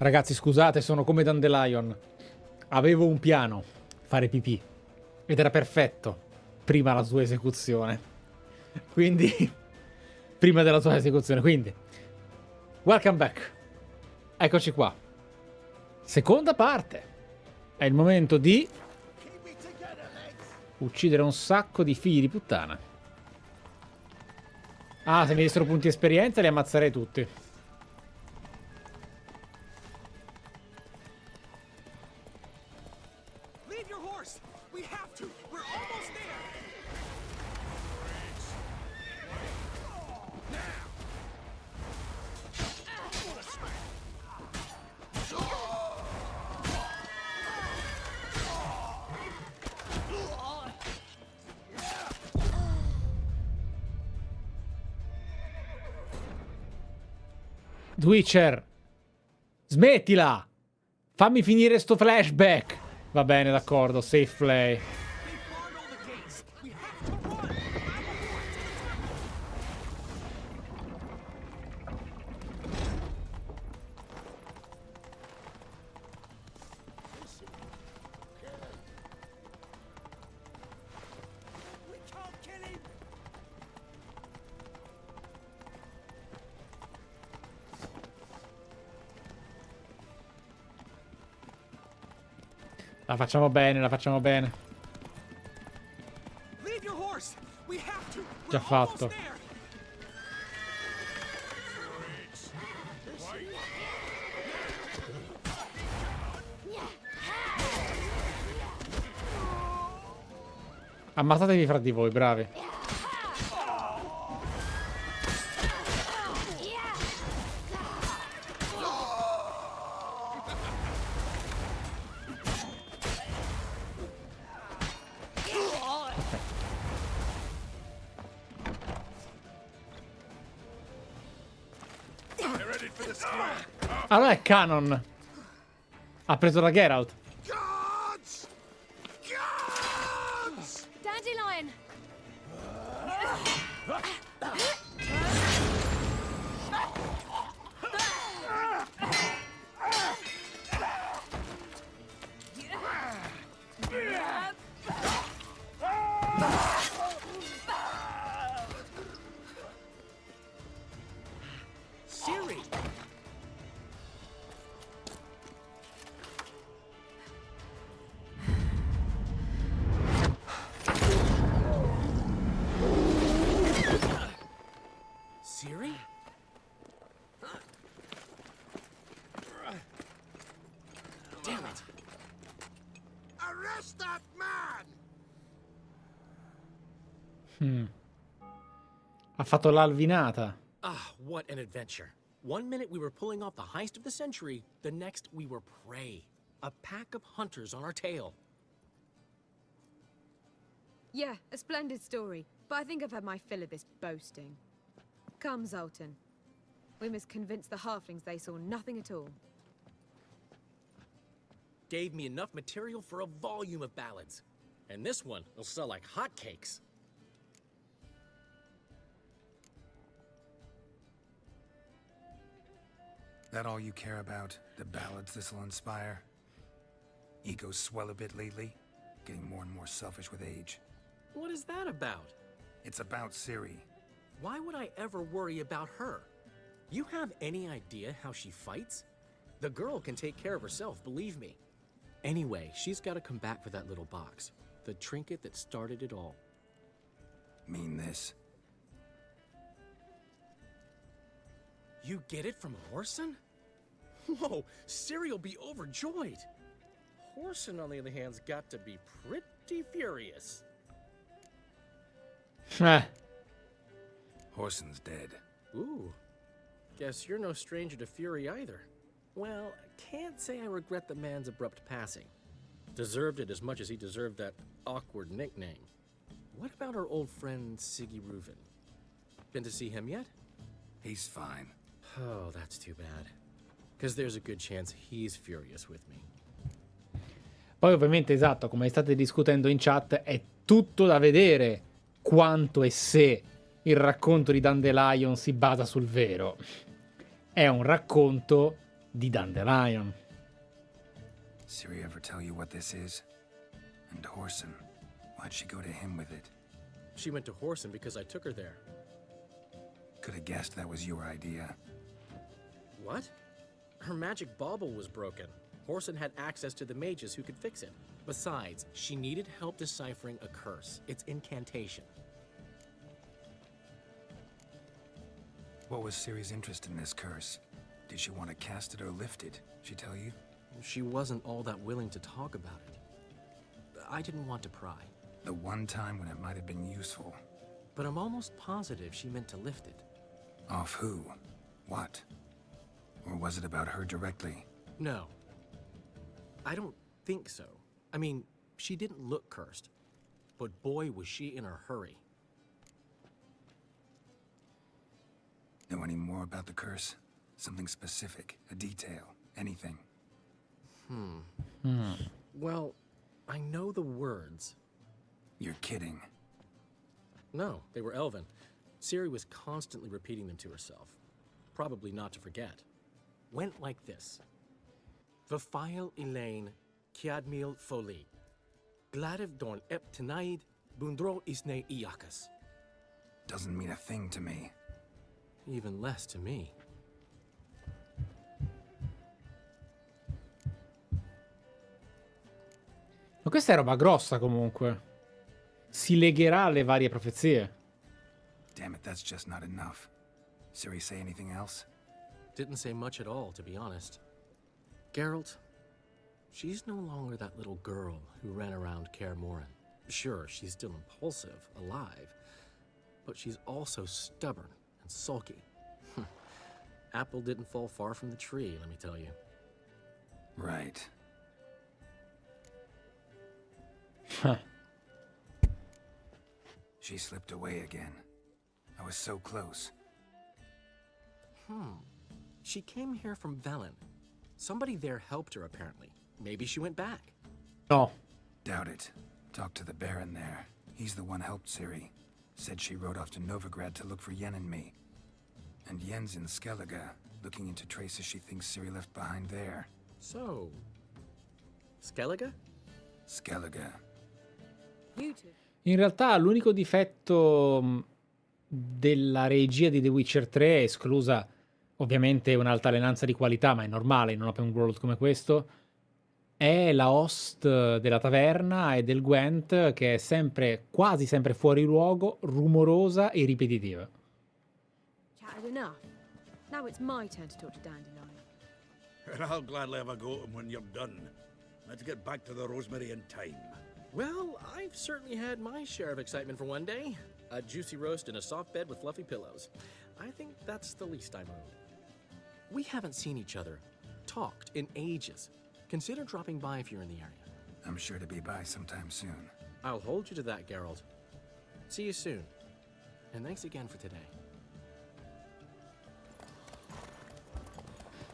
Ragazzi, scusate, sono come Dandelion. Avevo un piano, fare pipì. Ed era perfetto, prima la sua esecuzione. Quindi, prima della sua esecuzione. Quindi, welcome back. Eccoci qua. Seconda parte. È il momento di uccidere un sacco di figli di puttana. Ah, se mi dessero punti esperienza li ammazzerei tutti. Twitcher, smettila! Fammi finire sto flashback! Va bene, d'accordo, safe play. La facciamo bene, la facciamo bene. Già fatto. Ammazzatevi fra di voi, bravi. Allora è canon. Ha preso la Geralt. Dandelion. Ha fatto l'alvinata. Ah, what an adventure. One minute we were pulling off the heist of the century, the next we were prey. A pack of hunters on our tail. Yeah, a splendid story, but I think I've had my fill of this boasting. Come, Zoltan. We must convince the halflings they saw nothing at all. Gave me enough material for a volume of ballads. And this one will sell like hotcakes. That all you care about? The ballads this'll inspire? Egos swell a bit lately, getting more and more selfish with age. What is that about? It's about Ciri. Why would I ever worry about her? You have any idea how she fights? The girl can take care of herself, believe me. Anyway, she's got to come back for that little box. The trinket that started it all. Mean this? You get it from Whoreson? Whoa, Ciri'll be overjoyed. Whoreson, on the other hand, has got to be pretty furious. Whoreson's dead. Ooh, guess you're no stranger to fury either. Well, can't say I regret the man's abrupt passing. Deserved it as much as he deserved that awkward nickname. What about our old friend Siggy Reuven? Been to see him yet? He's fine. Oh, that's too bad. Because there's a good chance he's furious with me. Poi ovviamente, esatto, come state discutendo in chat, è tutto da vedere quanto e se il racconto di Dandelion si basa sul vero. È un racconto di Dandelion. Ciri ever tell you what this is? And Horson, why'd she go to him with it? She went to Horson because I took her there. Could have guessed that was your idea. What? Her magic bauble was broken. Horson had access to the mages who could fix it. Besides, she needed help deciphering a curse. It's incantation. What was Ciri's interest in this curse? Did she want to cast it or lift it? She tell you? She wasn't all that willing to talk about it. I didn't want to pry. The one time when it might have been useful. But I'm almost positive she meant to lift it. Off who? What? Or was it about her directly? No. I don't think so. I mean, she didn't look cursed. But boy, was she in a hurry. Know any more about the curse? Something specific, a detail, anything? Well, I know the words. You're kidding. No, they were Elven. Ciri was constantly repeating them to herself. Probably not to forget. Went like this. Vafile Elaine, Kiadmil Foli. Gladiv Dorn Ep Tenaid, Bundro Isne Iakas. Doesn't mean a thing to me. Even less to me. Ma questa è roba grossa comunque. Si legherà alle varie profezie. Damn it, that's just not enough. Ciri say anything else? Didn't say much at all, to be honest. Geralt, she's no longer that little girl who ran around Kaer Morhen. Sure, she's still impulsive, alive, but she's also stubborn and sulky. Apple didn't fall far from the tree, let me tell you. Right. Huh. She slipped away again. I was so close. She came here from Velen. Somebody there helped her, apparently. Maybe she went back. No. Doubt it. Talked to the Baron there. He's the one helped Ciri. Said she rode off to Novigrad to look for Yen and me. And Yen's in Skellige, looking into traces she thinks Ciri left behind there. So... Skellige? Skellige. You two. In realtà l'unico difetto della regia di The Witcher 3, esclusa ovviamente un'altalenanza di qualità, ma è normale in un open world come questo, è la host della taverna e del Gwent, che è sempre, quasi sempre fuori luogo, rumorosa e ripetitiva. Chatted enough. Now it's my turn to talk to Dandelion. And I'll gladly have a go at him when you're done. Let's get back to the Rosemary in time. Well, I've certainly had my share of excitement for one day. A juicy roast in a soft bed with fluffy pillows. I think that's the least I'm owed. We haven't seen each other, talked in ages. Consider dropping by if you're in the area. I'm sure to be by sometime soon. I'll hold you to that, Geralt. See you soon. And thanks again for today.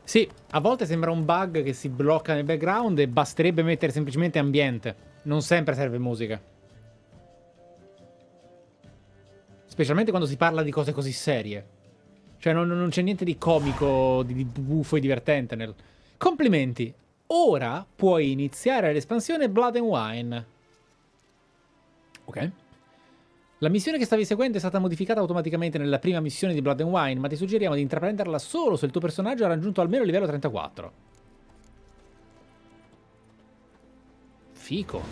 Sì, a volte sembra un bug che si blocca nel background e basterebbe mettere semplicemente ambiente. Non sempre serve musica. Specialmente quando si parla di cose così serie. Cioè non c'è niente di comico, di buffo e divertente nel... Complimenti! Ora puoi iniziare l'espansione Blood and Wine. Ok. La missione che stavi seguendo è stata modificata automaticamente nella prima missione di Blood and Wine, ma ti suggeriamo di intraprenderla solo se il tuo personaggio ha raggiunto almeno il livello 34. Fico.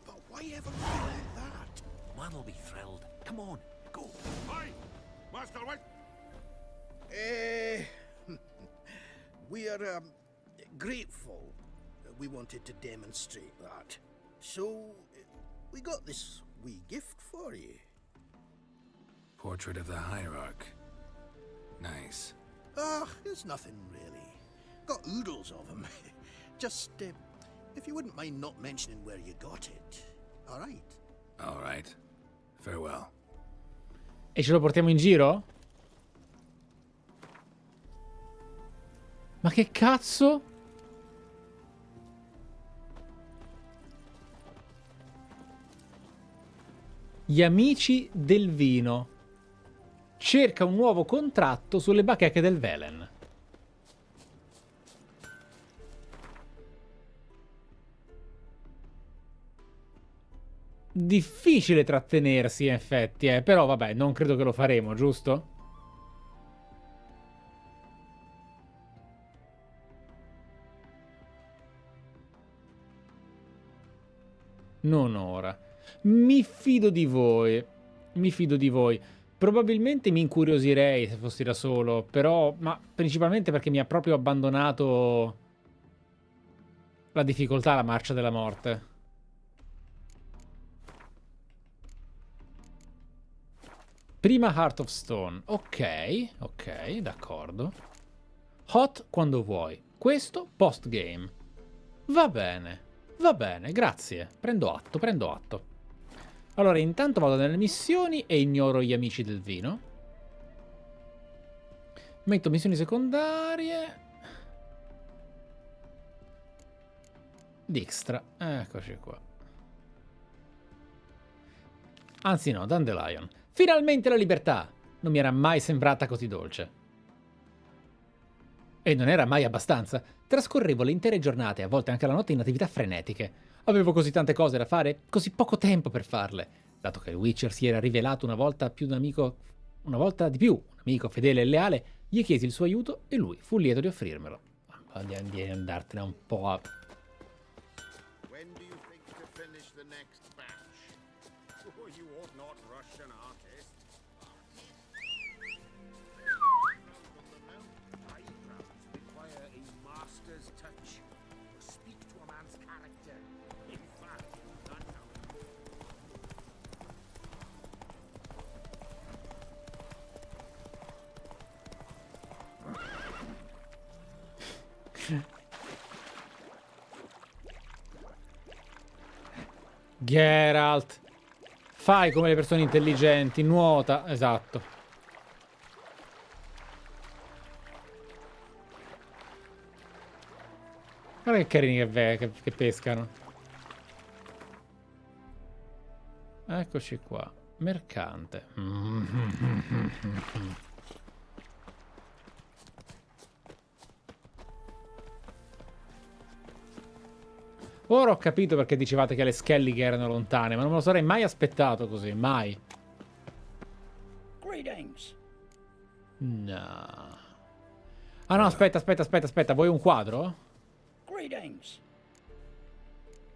But why ever be like that? Man will be thrilled. Come on, go. Aye, Master White. We're grateful that we wanted to demonstrate that. So, we got this wee gift for you. Portrait of the Hierarch. Nice. Ah, it's nothing really. Got oodles of them. Just, if you wouldn't mind not mentioning where you got it. All right. All right. Farewell. E ce lo portiamo in giro? Ma che cazzo? Gli amici del vino. Cerca un nuovo contratto sulle bacheche del Velen. Difficile trattenersi, in effetti, però vabbè, non credo che lo faremo, giusto? Non ora. Mi fido di voi. Mi fido di voi. Probabilmente mi incuriosirei se fossi da solo, però, ma principalmente perché mi ha proprio abbandonato la difficoltà, la Marcia della Morte. Prima Heart of Stone. Ok, ok, d'accordo. Hot quando vuoi. Questo post game. Va bene, grazie. Prendo atto, prendo atto. Allora, intanto vado nelle missioni e ignoro gli amici del vino. Metto missioni secondarie. Dijkstra, eccoci qua. Anzi no, Dandelion. Finalmente la libertà! Non mi era mai sembrata così dolce. E non era mai abbastanza. Trascorrevo le intere giornate, a volte anche la notte, in attività frenetiche. Avevo così tante cose da fare, così poco tempo per farle. Dato che il Witcher si era rivelato una volta di più un amico fedele e leale, gli chiesi il suo aiuto e lui fu lieto di offrirmelo. Di andartene un po' a... When do you think to finish the next batch? Oh, you ought not rush an artist. Eyebrows require a master's touch. Speak to a man's character. In fact, that now. Geralt, fai come le persone intelligenti, nuota, esatto. Guarda che carini che pescano. Eccoci qua, mercante. Ora ho capito perché dicevate che le Skellige erano lontane, ma non me lo sarei mai aspettato così, mai. Greetings. No. Ah no, aspetta, vuoi un quadro? Greetings.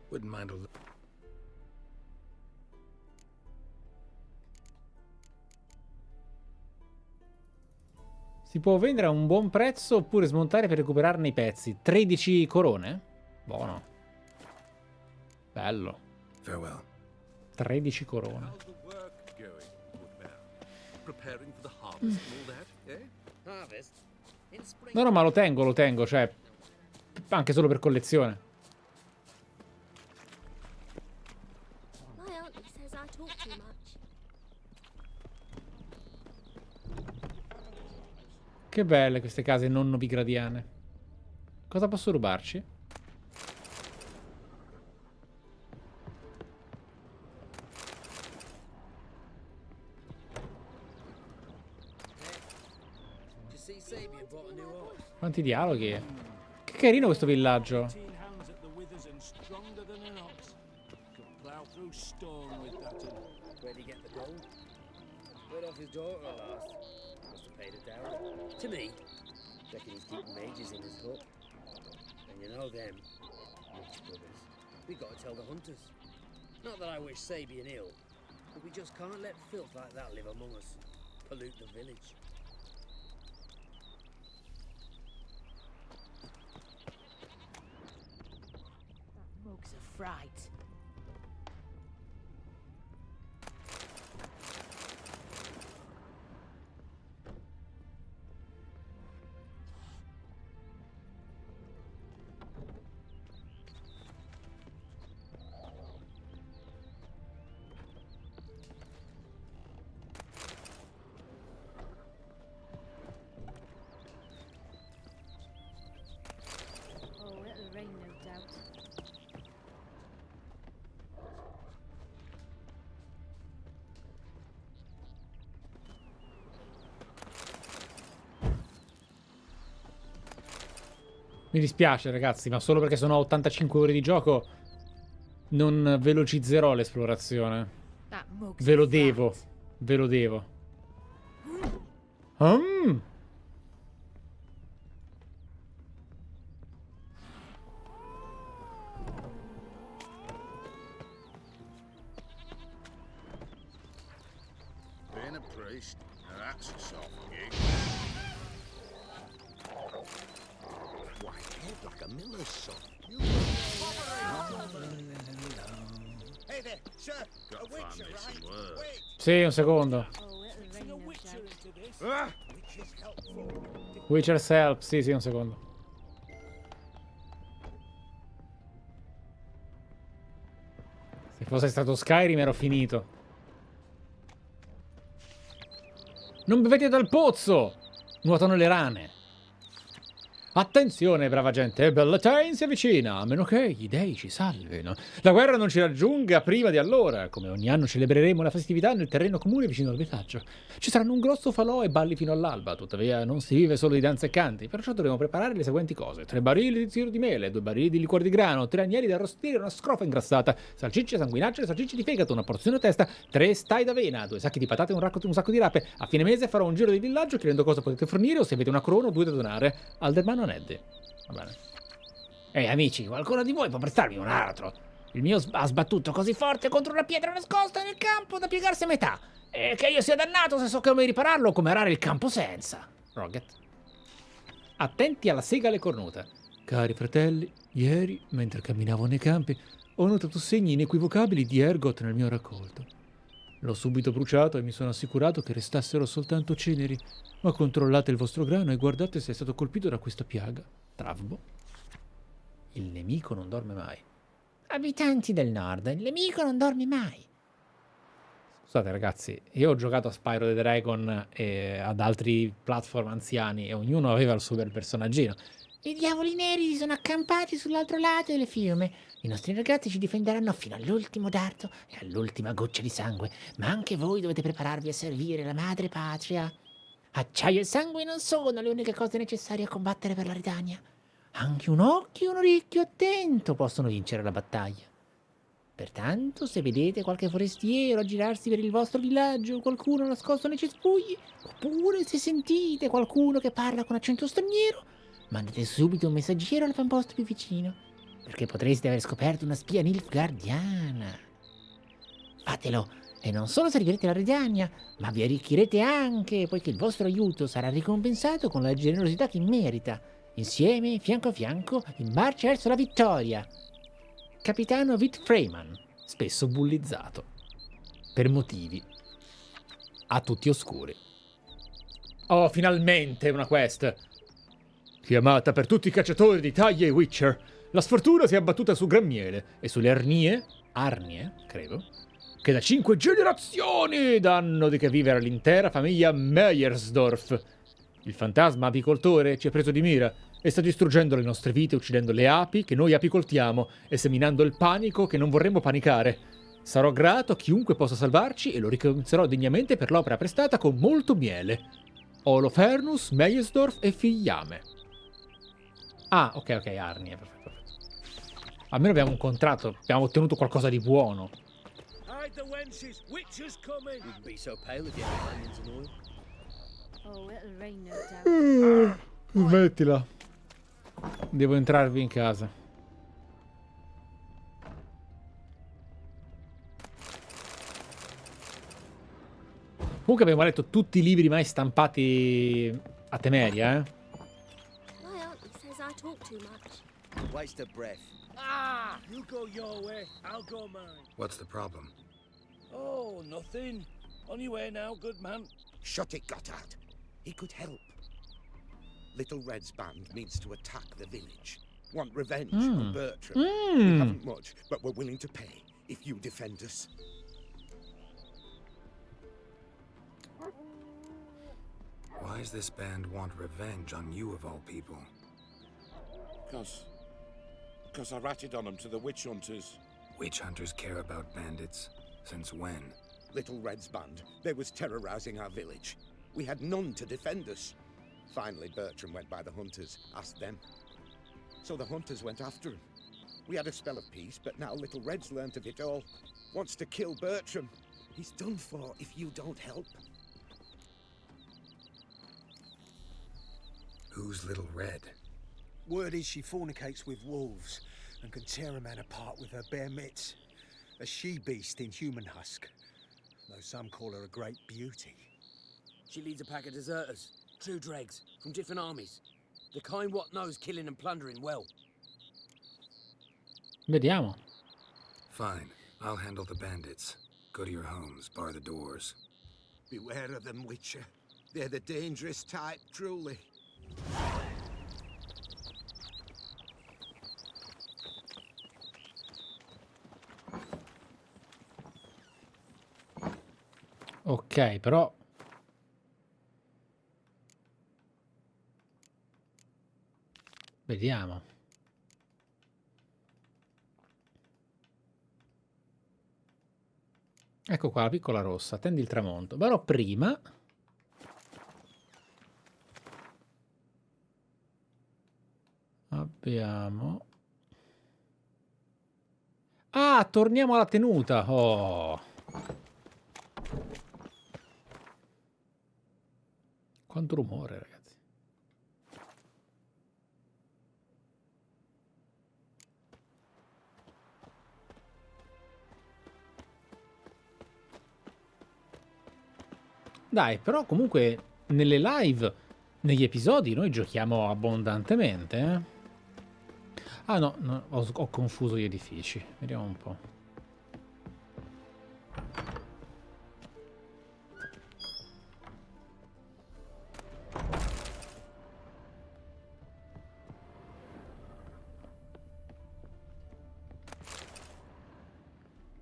Wouldn't mind a little. Si può vendere a un buon prezzo oppure smontare per recuperarne i pezzi. 13 corone? Buono. Bello. Farewell. 13 corone. How's the work going, good man? Preparing for the harvest and all that, eh? Harvest. In spring. No, ma lo tengo, cioè... Anche solo per collezione. My auntie says I talk too much. Che belle queste case non novigradiane. Cosa posso rubarci? Quanti dialoghi? Che carino questo villaggio. Hands at the withers and stronger than an ox. Could plow through stone with that. Where'd he get the gold? Where'd off his daughter last? Must have paid a dowry. To me? Reckon he's keeping mages in his hut. And you know them, rich brothers. We gotta tell the hunters. Not that I wish Sabian ill, but we just can't let filth like that live among us. Pollute the village. Mugs of fright. Oh, it'll rain, no doubt. Mi dispiace, ragazzi, ma solo perché sono a 85 ore di gioco non velocizzerò l'esplorazione. Ve lo devo. Ve lo devo. Being a priest, now that's a soft gig. White head like a miller's son. Hey there, sir. Gotta A witcher, find me right? some words. Wait. Sì, un secondo. Which is helpful. Witcher's Help, sì, un secondo. Se fosse stato Skyrim ero finito. Non bevete dal pozzo! Nuotano le rane. Attenzione, brava gente, Beltane si avvicina, a meno che gli dei ci salvino. La guerra non ci raggiunga prima di allora. Come ogni anno celebreremo la festività nel terreno comune vicino al villaggio. Ci saranno un grosso falò e balli fino all'alba. Tuttavia non si vive solo di danze e canti, perciò dovremo preparare le seguenti cose: 3 barili di tiro di mele, 2 barili di liquore di grano, 3 agnelli da arrostire, una scrofa ingrassata, salsicce, sanguinacce, salsicce di fegato, una porzione a testa, 3 stai d'avena, 2 sacchi di patate e un sacco di rape. A fine mese farò un giro di villaggio chiedendo cosa potete fornire o se avete una corona o 2 da donare. Aldermano Neddy. Va bene. Ehi amici, qualcuno di voi può prestarmi un aratro? Il mio ha sbattuto così forte contro una pietra nascosta nel campo da piegarsi a metà. E che io sia dannato se so come ripararlo o come arare il campo senza. Roget. Attenti alla sega alle cornuta. Cari fratelli, ieri, mentre camminavo nei campi, ho notato segni inequivocabili di ergot nel mio raccolto. L'ho subito bruciato e mi sono assicurato che restassero soltanto ceneri. Ma controllate il vostro grano e guardate se è stato colpito da questa piaga. Travbo. Il nemico non dorme mai. Abitanti del nord, il nemico non dorme mai. Scusate ragazzi, io ho giocato a Spyro the Dragon e ad altri platform anziani e ognuno aveva il suo bel personaggino. I diavoli neri sono accampati sull'altro lato del fiume. I nostri ragazzi ci difenderanno fino all'ultimo dardo e all'ultima goccia di sangue, ma anche voi dovete prepararvi a servire la madre patria. Acciaio e sangue non sono le uniche cose necessarie a combattere per la Redania. Anche un occhio e un orecchio attento possono vincere la battaglia. Pertanto, se vedete qualche forestiero a girarsi per il vostro villaggio, qualcuno nascosto nei cespugli, oppure se sentite qualcuno che parla con accento straniero, mandate subito un messaggero all'avamposto più vicino, perché potreste aver scoperto una spia nilfgaardiana. Fatelo, e non solo servirete la Redania, ma vi arricchirete anche, poiché il vostro aiuto sarà ricompensato con la generosità che merita. Insieme, fianco a fianco, in marcia verso la vittoria. Capitano Vit Freeman, spesso bullizzato. Per motivi a tutti oscuri. Oh, finalmente una quest! Chiamata per tutti i cacciatori di taglie e Witcher. La sfortuna si è abbattuta su Gran Miele e sulle arnie, credo, che da 5 generazioni danno di che vivere all'intera famiglia Meyersdorf. Il fantasma apicoltore ci ha preso di mira e sta distruggendo le nostre vite, uccidendo le api che noi apicoltiamo e seminando il panico che non vorremmo panicare. Sarò grato a chiunque possa salvarci e lo ricompenserò degnamente per l'opera prestata con molto miele. Olofernus, Meyersdorf e Figliame. Ah, ok, Arnie, perfetto. Almeno abbiamo un contratto, abbiamo ottenuto qualcosa di buono. Hide the wenches, witches coming. Wouldn't be so pale if you had onions and oil. Oh, it'll rain, no doubt. Smettila. Devo entrarvi in casa. Comunque abbiamo letto tutti i libri mai stampati a Temeria, eh? My auntie says I talk too much. Waste of breath. Ah! You go your way, I'll go mine. What's the problem? Oh, nothing. On your way now, good man. Shut it, Gotthard. He could help. Little Red's band means to attack the village. Want revenge on Bertram. We haven't much, but we're willing to pay if you defend us. Why does this band want revenge on you of all people? Because I ratted on them to the witch hunters. Witch hunters care about bandits? Since when? Little Red's band, they was terrorizing our village. We had none to defend us. Finally, Bertram went by the hunters, asked them. So the hunters went after him. We had a spell of peace, but now Little Red's learnt of it all. Wants to kill Bertram. He's done for if you don't help. Who's Little Red? Word is she fornicates with wolves and can tear a man apart with her bare mitts. A she-beast in human husk, though some call her a great beauty. She leads a pack of deserters, true dregs, from different armies. The kind what knows killing and plundering well. Vediamo. Fine. I'll handle the bandits. Go to your homes, bar the doors. Beware of them, Witcher. They're the dangerous type, truly. Ok, però... Vediamo. Ecco qua, la piccola rossa. Attendi il tramonto. Però prima... Abbiamo... Ah, torniamo alla tenuta. Oh. Quanto rumore, ragazzi. Dai, però comunque nelle live, negli episodi, noi giochiamo abbondantemente, eh? Ah no, no, ho confuso gli edifici. Vediamo un po'.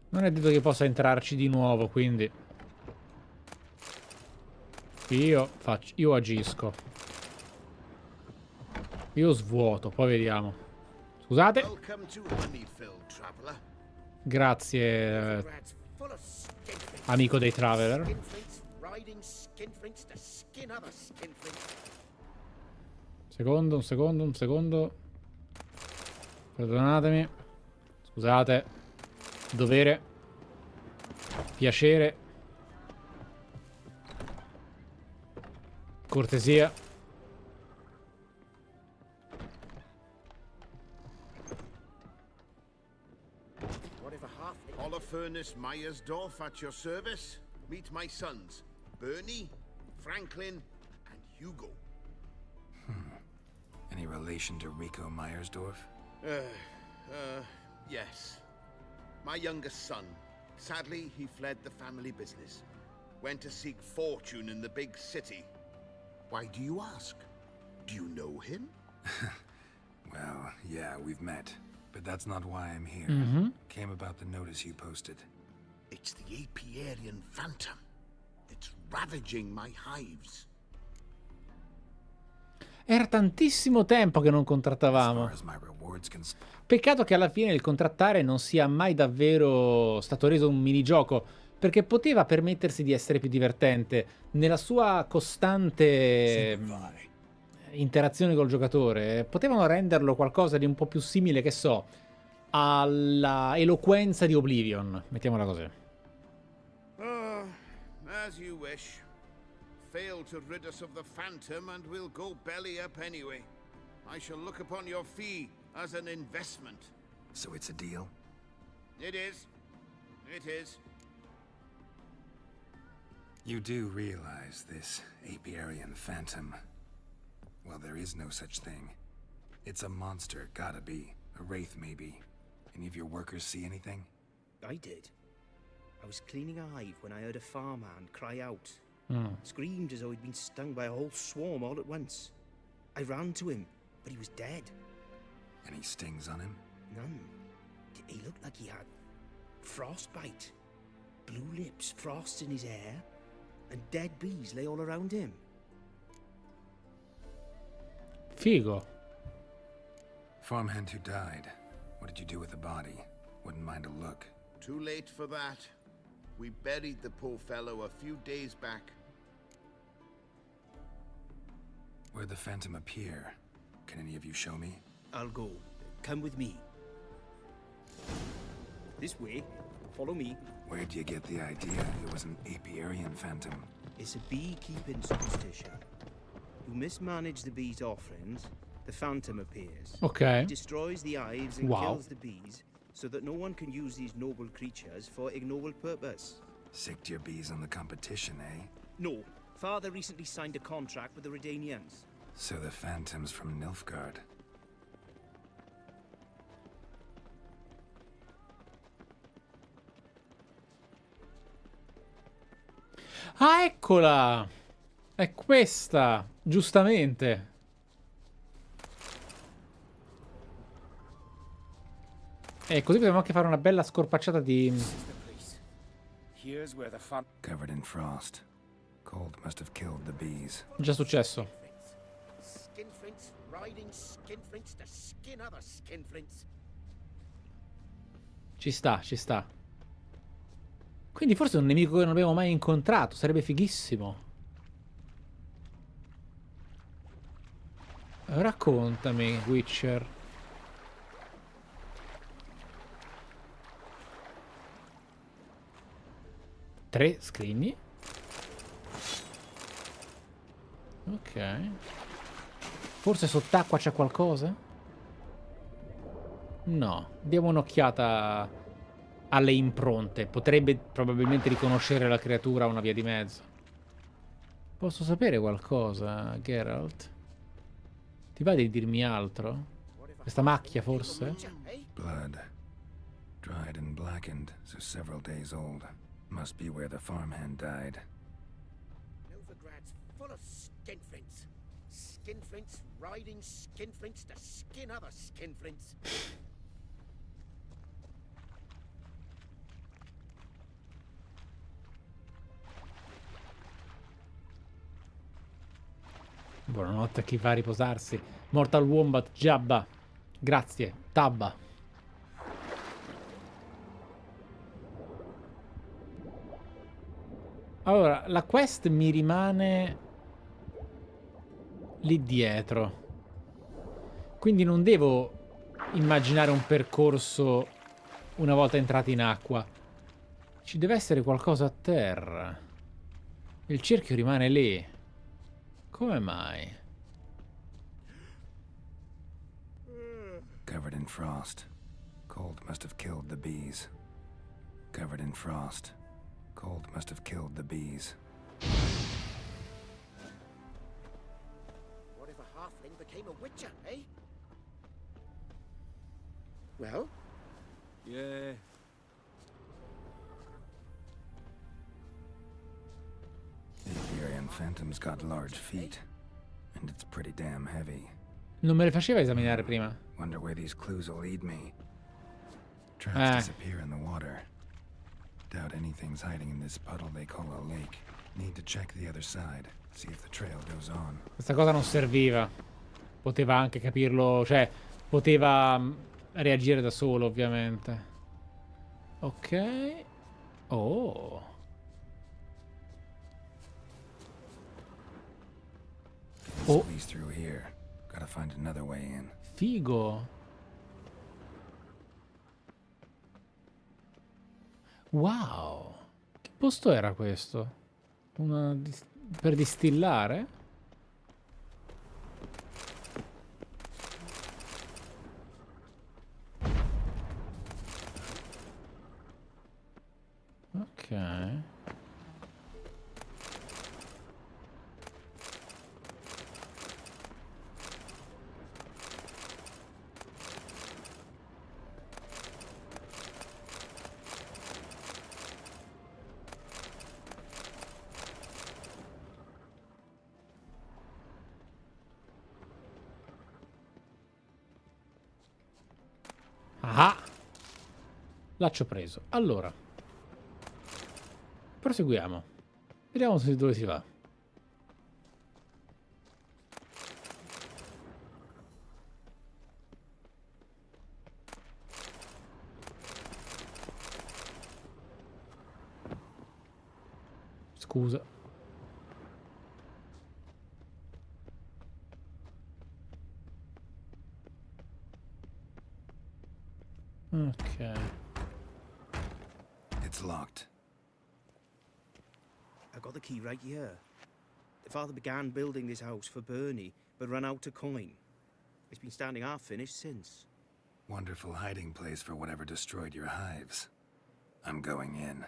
Non è detto che possa entrarci di nuovo, quindi io agisco. Io svuoto, poi vediamo. Scusate. Grazie, amico dei Traveler. Un secondo. Perdonatemi. Scusate. Dovere. Piacere. Cortesia. Furnace Meyersdorf at your service. Meet my sons, Bernie, Franklin, and Hugo. Any relation to Rico Meyersdorf? Yes. My youngest son. Sadly, he fled the family business. Went to seek fortune in the big city. Why do you ask? Do you know him? Well, yeah, we've met. But that's not why I'm here. Came about the notice you posted. It's the Apiarian Phantom. It's ravaging my hives. Era tantissimo tempo che non contrattavamo. Peccato che alla fine il contrattare non sia mai davvero stato reso un minigioco, perché poteva permettersi di essere più divertente. Nella sua costante interazione col giocatore, potevano renderlo qualcosa di un po' più simile, che so, alla eloquenza di Oblivion, mettiamola così. As you wish. Fail to rid us of the Phantom and we'll go belly up anyway. I shall look upon your fee as an investment. So it's a deal? It is. It is. You do realize this Apiarian Phantom. Well, there is no such thing. It's a monster, gotta be. A wraith, maybe. Any of your workers see anything? I did. I was cleaning a hive when I heard a farmhand cry out. Screamed as though he'd been stung by a whole swarm all at once. I ran to him, but he was dead. Any stings on him? None. He looked like he had frostbite. Blue lips, frost in his hair, and dead bees lay all around him. Figo. Farmhand who died. What did you do with the body? Wouldn't mind a look. Too late for that. We buried the poor fellow a few days back. Where'd the Phantom appear? Can any of you show me? I'll go. Come with me. This way. Follow me. Where'd you get the idea it was an apiarian phantom? It's a beekeeping superstition. You mismanage the bees' offerings, the phantom appears. Ok. He destroys the hives and Wow. kills the bees, so that no one can use these noble creatures for ignoble purpose. Sicked your bees on the competition, eh? No. Father recently signed a contract with the Redanians. So the phantom's from Nilfgaard. Ah, eccola! È questa, giustamente. E così possiamo anche fare una bella scorpacciata di... Here's where the fun covered in frost. Cold must have killed the bees. Già successo. Skinflints riding skinflints to skin other skinflints. Ci sta, ci sta. Quindi forse è un nemico che non abbiamo mai incontrato. Sarebbe fighissimo. Raccontami, Witcher. Tre scrigni. Ok. Forse sott'acqua c'è qualcosa? No. Diamo un'occhiata alle impronte. Potrebbe probabilmente riconoscere la creatura a una via di mezzo. Posso sapere qualcosa, Geralt? Ti va di dirmi altro? Questa macchia, forse? Blood. Dried and blackened, so several days old. Must be where the farmhand died. Novigrad's full of skinflints. Skinflints riding skinflints to skin other skinflints. Buonanotte a chi va a riposarsi. Mortal Wombat, Jabba. Grazie, Tabba. Allora, la quest mi rimane lì dietro. Quindi non devo immaginare un percorso una volta entrati in acqua. Ci deve essere qualcosa a terra. Il cerchio rimane lì. Come mai? Covered in frost. Cold must have killed the bees. Covered in frost. Cold must have killed the bees. What if a halfling became a witcher, eh? Well? Yeah. The Iberian phantom's got large feet, and it's pretty damn heavy. Non me le faceva esaminare prima. Wonder where these clues will lead me. Traps disappear in the water. Doubt anything's hiding in this puddle they call a lake. Need to check the other side, see if the trail goes on. Questa cosa non serviva. Poteva anche capirlo, cioè poteva reagire da solo, ovviamente. Ok. Oh. Oh. Squeeze through here. Gotta find another way in. Figo. Wow. Che posto era questo? Per distillare? Ok. Ah! L'ho preso. Allora. Proseguiamo. Vediamo dove si va. Scusa. Ok. It's locked. I got the key right here. The father began building this house for Bernie, but ran out of coin. It's been standing half finished since. Wonderful hiding place for whatever destroyed your hives. I'm going in.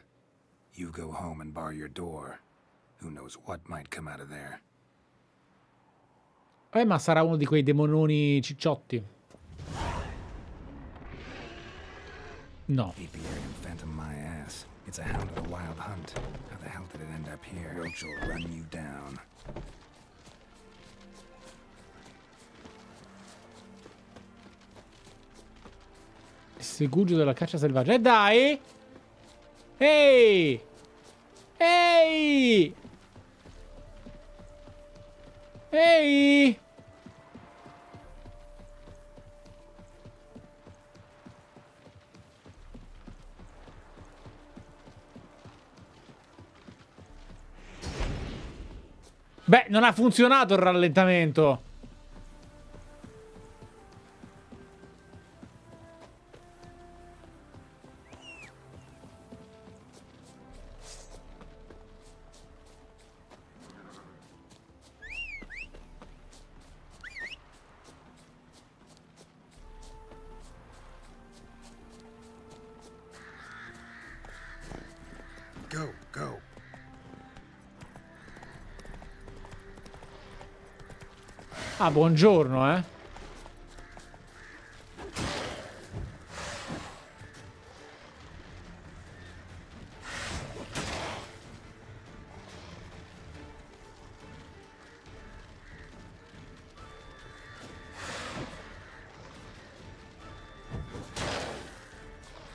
You go home and bar your door. Who knows what might come out of there. Ma sarà uno di quei demononi cicciotti. No. Apiarian phantom my ass. It's a hound of the wild hunt. How the hell did it end up here? Roach will run you down. Segugio della caccia selvaggia. E dai! Ehi! Ehi! Ehi! Beh, non ha funzionato il rallentamento. Go, go. Ah, buongiorno, eh.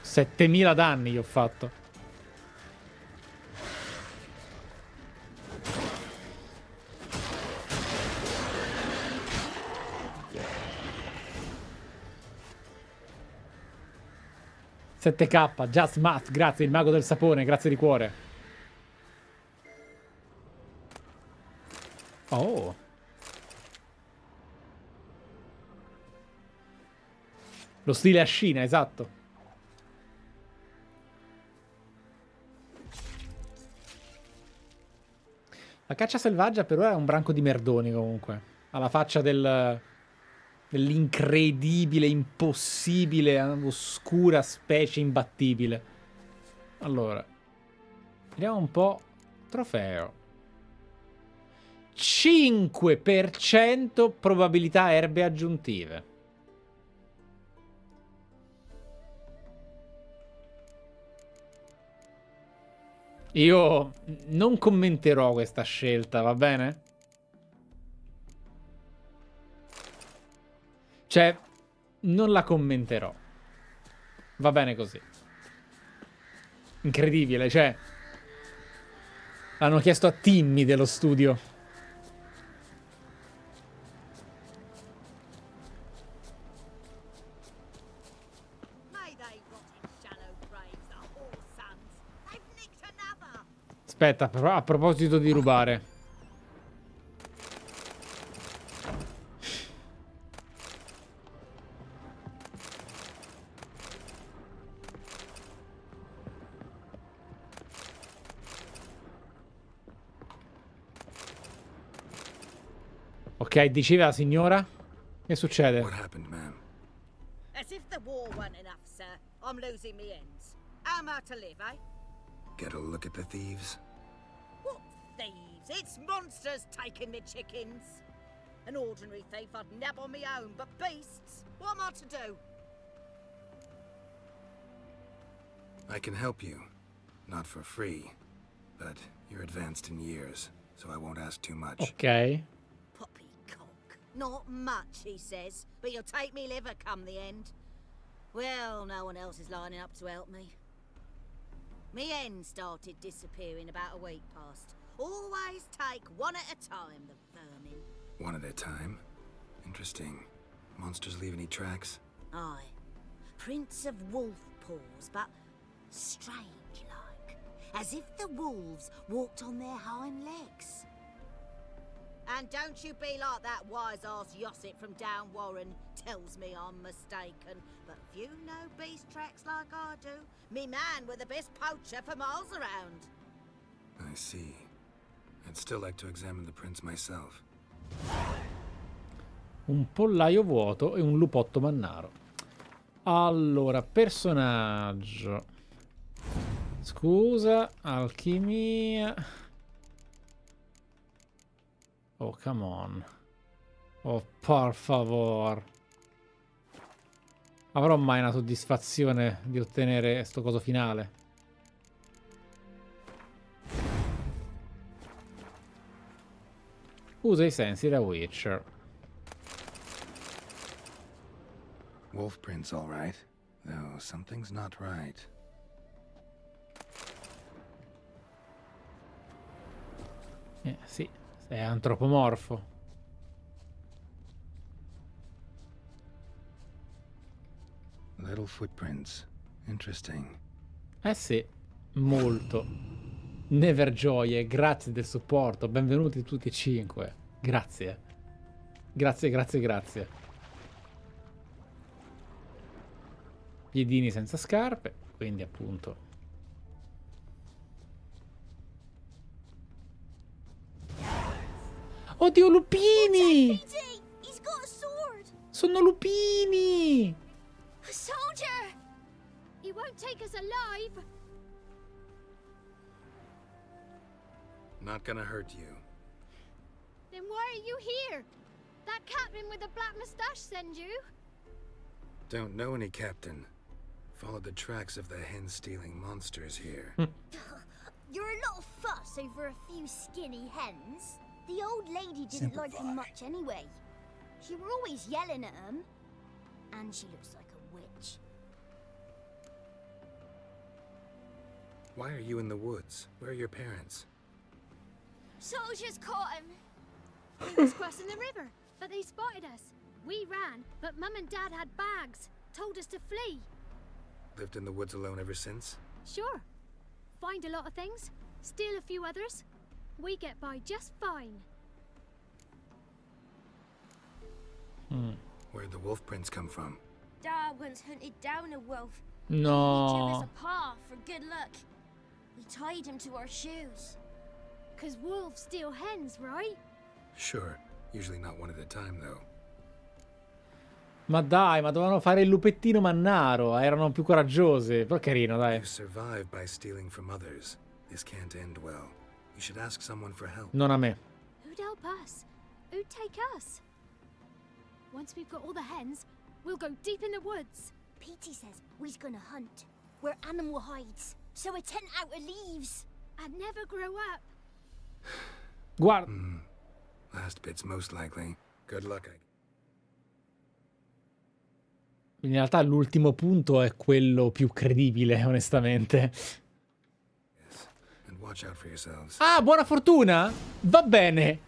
Settemila danni gli ho fatto. $7K, Just Math, grazie, il mago del sapone, grazie di cuore. Oh. Lo stile a Scina, esatto. La caccia selvaggia però è un branco di merdoni comunque. Alla faccia dell'incredibile, impossibile, oscura specie imbattibile. Allora, vediamo un po'. Trofeo. 5% probabilità erbe aggiuntive. Io non commenterò questa scelta, va bene? Cioè, non la commenterò. Va bene così. Incredibile, cioè. L'hanno chiesto a Timmy dello studio. Aspetta, a proposito di rubare. Ok, diceva la signora. Che succede? What happened, ma'am? As if the war weren't enough, sir. I'm losing me ends. How am I to live, eh? Get a look at the thieves? What thieves? It's monsters taking me chickens. An ordinary thief I'd nab on me own, but beasts? What am I to do? I can help you. Not for free. But you're advanced in years, so I won't ask too much. Ok. Poppycock. Not much, he says, but you'll take me liver come the end. Well, no one else is lining up to help me. Me hen started disappearing about a week past. Always take one at a time, the vermin. One at a time? Interesting. Monsters leave any tracks? Aye. Prints of wolf paws, but strange-like. As if the wolves walked on their hind legs. And don't you be like that wise-ass Yossip from down Warren tells me I'm mistaken. But few know beast tracks like I do. Me man were the best poacher for miles around. I see. I'd still like to examine the prints myself. Un pollaio vuoto e un lupotto mannaro. Allora, personaggio. Scusa, alchimia. Oh, come on. Oh, por favor. Avrò mai una soddisfazione di ottenere sto coso finale? Usa i sensi da Witcher. Wolf prints, all right. Though something's not right. Sì, è antropomorfo. Little footprints. Interesting. Sì, molto. Never gioie, grazie del supporto. Benvenuti tutti e 5. Grazie. Grazie, grazie, grazie. Piedini senza scarpe, quindi appunto. Oddio, lupini! He's got a sword. Sono lupini! A soldier! He won't take us alive. Not gonna hurt you. Then why are you here? That captain with the black mustache send you? Don't know any captain. Followed the tracks of the hen-stealing monsters here. You're a lot of fuss over a few skinny hens. The old lady didn't like him much anyway. She were always yelling at him. And she looks like a witch. Why are you in the woods? Where are your parents? Soldiers caught him. We was crossing the river, but they spotted us. We ran, but Mum and Dad had bags. Told us to flee. Lived in the woods alone ever since? Sure. Find a lot of things, steal a few others. We get by just fine. Where'd the wolf prints come from? Dad once hunted down a wolf. No. He gave us a paw for good luck. We tied him to our shoes. 'Cause wolves steal hens, right? Sure. Usually not one at a time, though. Ma dai, ma dovevano fare il lupettino mannaro. Erano più coraggiose. Però carino, dai. You survive by stealing from others. This can't end well. You should ask someone for help. Non a me. Who'd help us? Who'd take us? Once we've got all the hens, we'll go deep in the woods. Petey says we's gonna hunt. We're animal hides, so a tent out of leaves. And never grow up. Guarda. Last bit's most likely. Good luck, In realtà l'ultimo punto è quello più credibile, onestamente. Yes. And watch out for yourselves. Ah, buona fortuna? Va bene.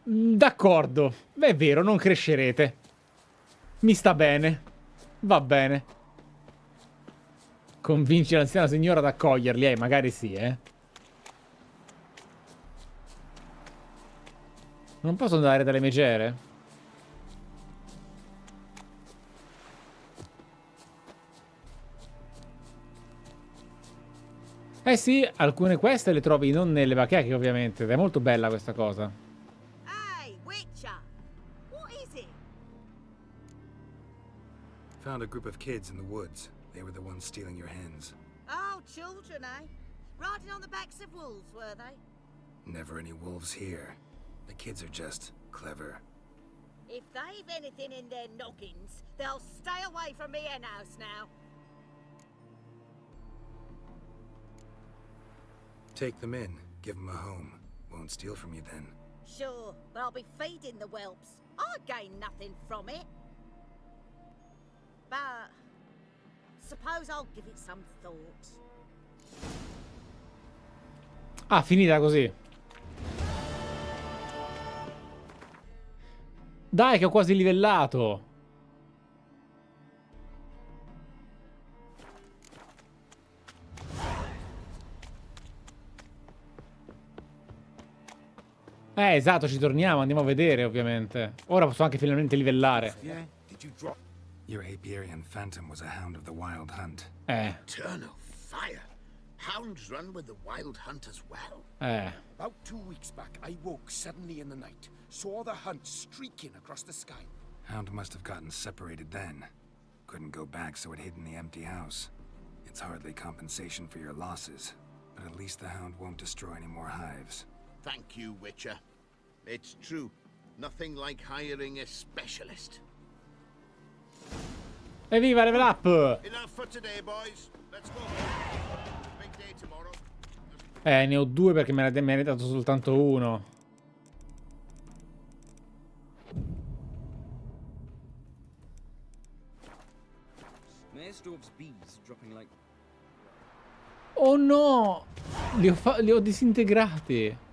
D'accordo. Beh, è vero, non crescerete. Mi sta bene. Va bene. Convinci l'anziana signora ad accoglierli, magari sì, Non posso andare dalle megere? Eh sì, alcune queste le trovi non nelle bacheche, ovviamente. Ed è molto bella questa cosa. Hey, Witcher! What is it? Found a group of kids in the woods. They were the ones stealing your hens. Oh, children, eh? Riding on the backs of wolves, were they? Never any wolves here. The kids are just clever. If they've anything in their noggins, they'll stay away from me hen house now. Take them in. Give them a home. Won't steal from you then. Sure, but I'll be feeding the whelps. I gain nothing from it. But suppose I'll give it some thought. Ah, finita così. Dai, che ho quasi livellato. Esatto, ci torniamo, andiamo a vedere, ovviamente. Ora posso anche finalmente livellare. Your Apiarian Phantom was a hound of the Wild Hunt. Eternal fire. Hounds run with the Wild Hunt as well. About 2 weeks back, I woke suddenly in the night, saw the hunt streaking across the sky. Hound must have gotten separated then. Couldn't go back, so it hid in the empty house. It's hardly compensation for your losses, but at least the hound won't destroy any more hives. Thank you, Witcher. It's true. Nothing like hiring a specialist. Evviva, level up! Enough for today, boys. Let's go home. Big day tomorrow. Ne ho 2 perché me ne hai dato soltanto 1. Oh no! Li ho disintegrati.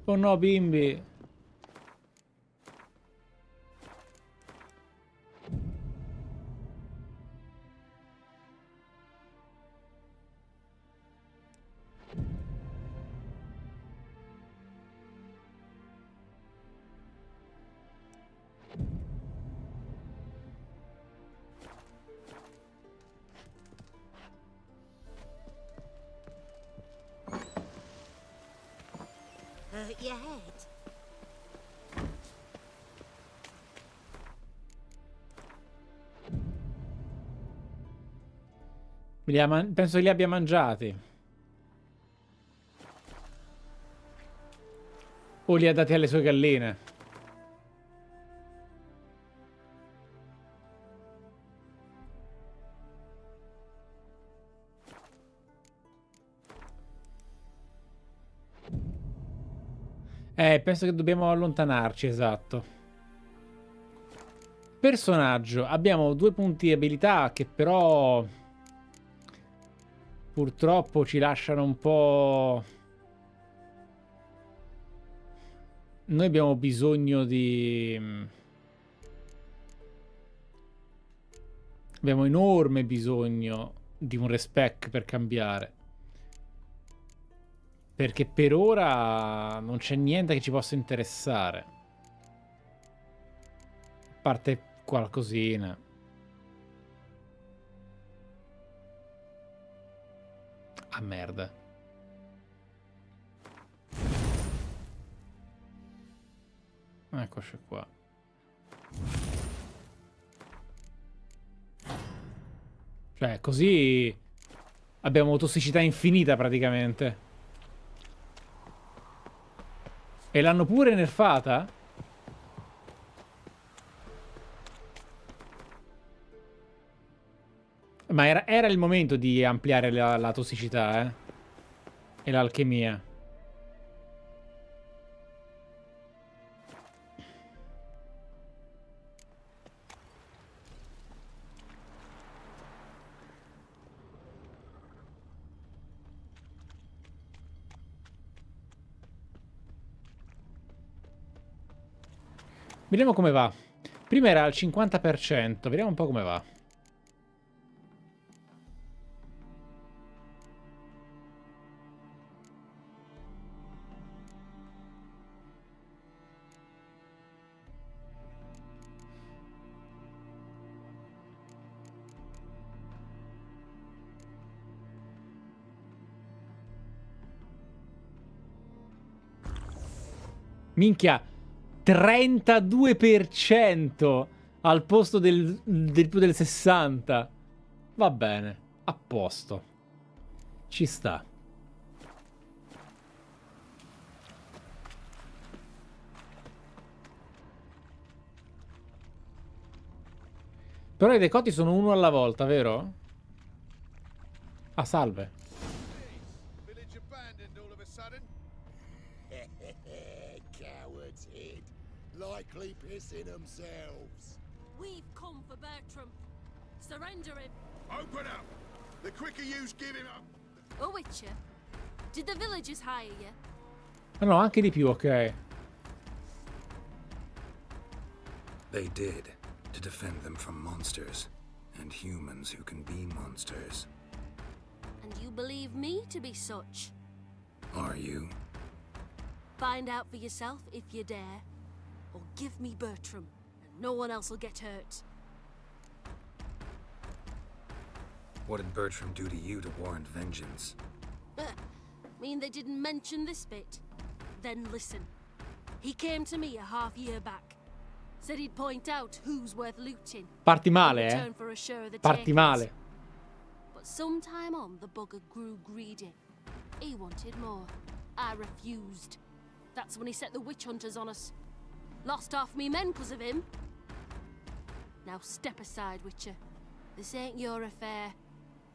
Oh no, bimbi. Your head. Penso che li abbia mangiati. O li ha dati alle sue galline. Penso che dobbiamo allontanarci, esatto. Personaggio. Abbiamo 2 punti di abilità che però purtroppo ci lasciano un po'... Noi abbiamo bisogno di... Abbiamo enorme bisogno di un respec per cambiare. Perché per ora non c'è niente che ci possa interessare. A parte qualcosina. Ah, merda. Eccoci qua. Cioè, così abbiamo tossicità infinita praticamente. E l'hanno pure nerfata? Ma era il momento di ampliare la tossicità, eh? E l'alchimia. Vediamo come va. Prima era al 50%. Vediamo un po' come va. Minchia. 32% al posto del più del 60%. Va bene, a posto. Ci sta. Però i decoti sono uno alla volta, vero? Ah, salve. Likely pissing themselves. We've come for Bertram. Surrender him. Open up! The quicker yous give him up. Oh, Witcher, did the villagers hire you? Ah no, anche di più, ok. They did. To defend them from monsters, and humans who can be monsters. And you believe me to be such? Are you? Find out for yourself if you dare. Or give me Bertram, and no one else will get hurt. What did Bertram do to you to warrant vengeance? Mean they didn't mention this bit? Then listen. He came to me a half year back. Said he'd point out who's worth looting. Parti in male, return for a share of the Parti takings. male. But sometime on, the bugger grew greedy. He wanted more. I refused. That's when he set the witch hunters on us. Lost half me men 'cause of him. Now step aside, Witcher. This ain't your affair.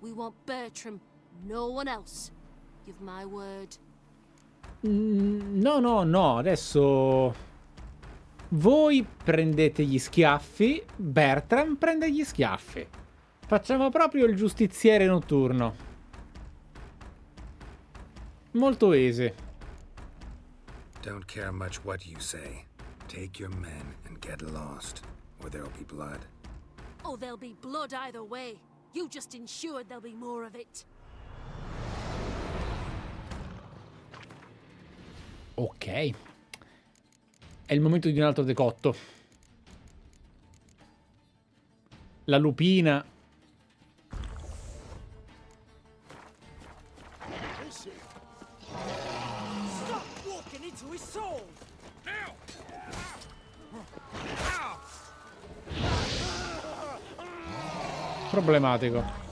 We want Bertram, no one else. Give my word. No, adesso voi prendete gli schiaffi, Bertram prende gli schiaffi. Facciamo proprio il giustiziere notturno. Molto easy. Don't care much what you say. Take your men and get lost, or there'll be blood. Oh, there'll be blood either way. You just ensured there'll be more of it. Ok. È il momento di un altro decotto. La lupina. Stop walking into his soul! Now! Problematico.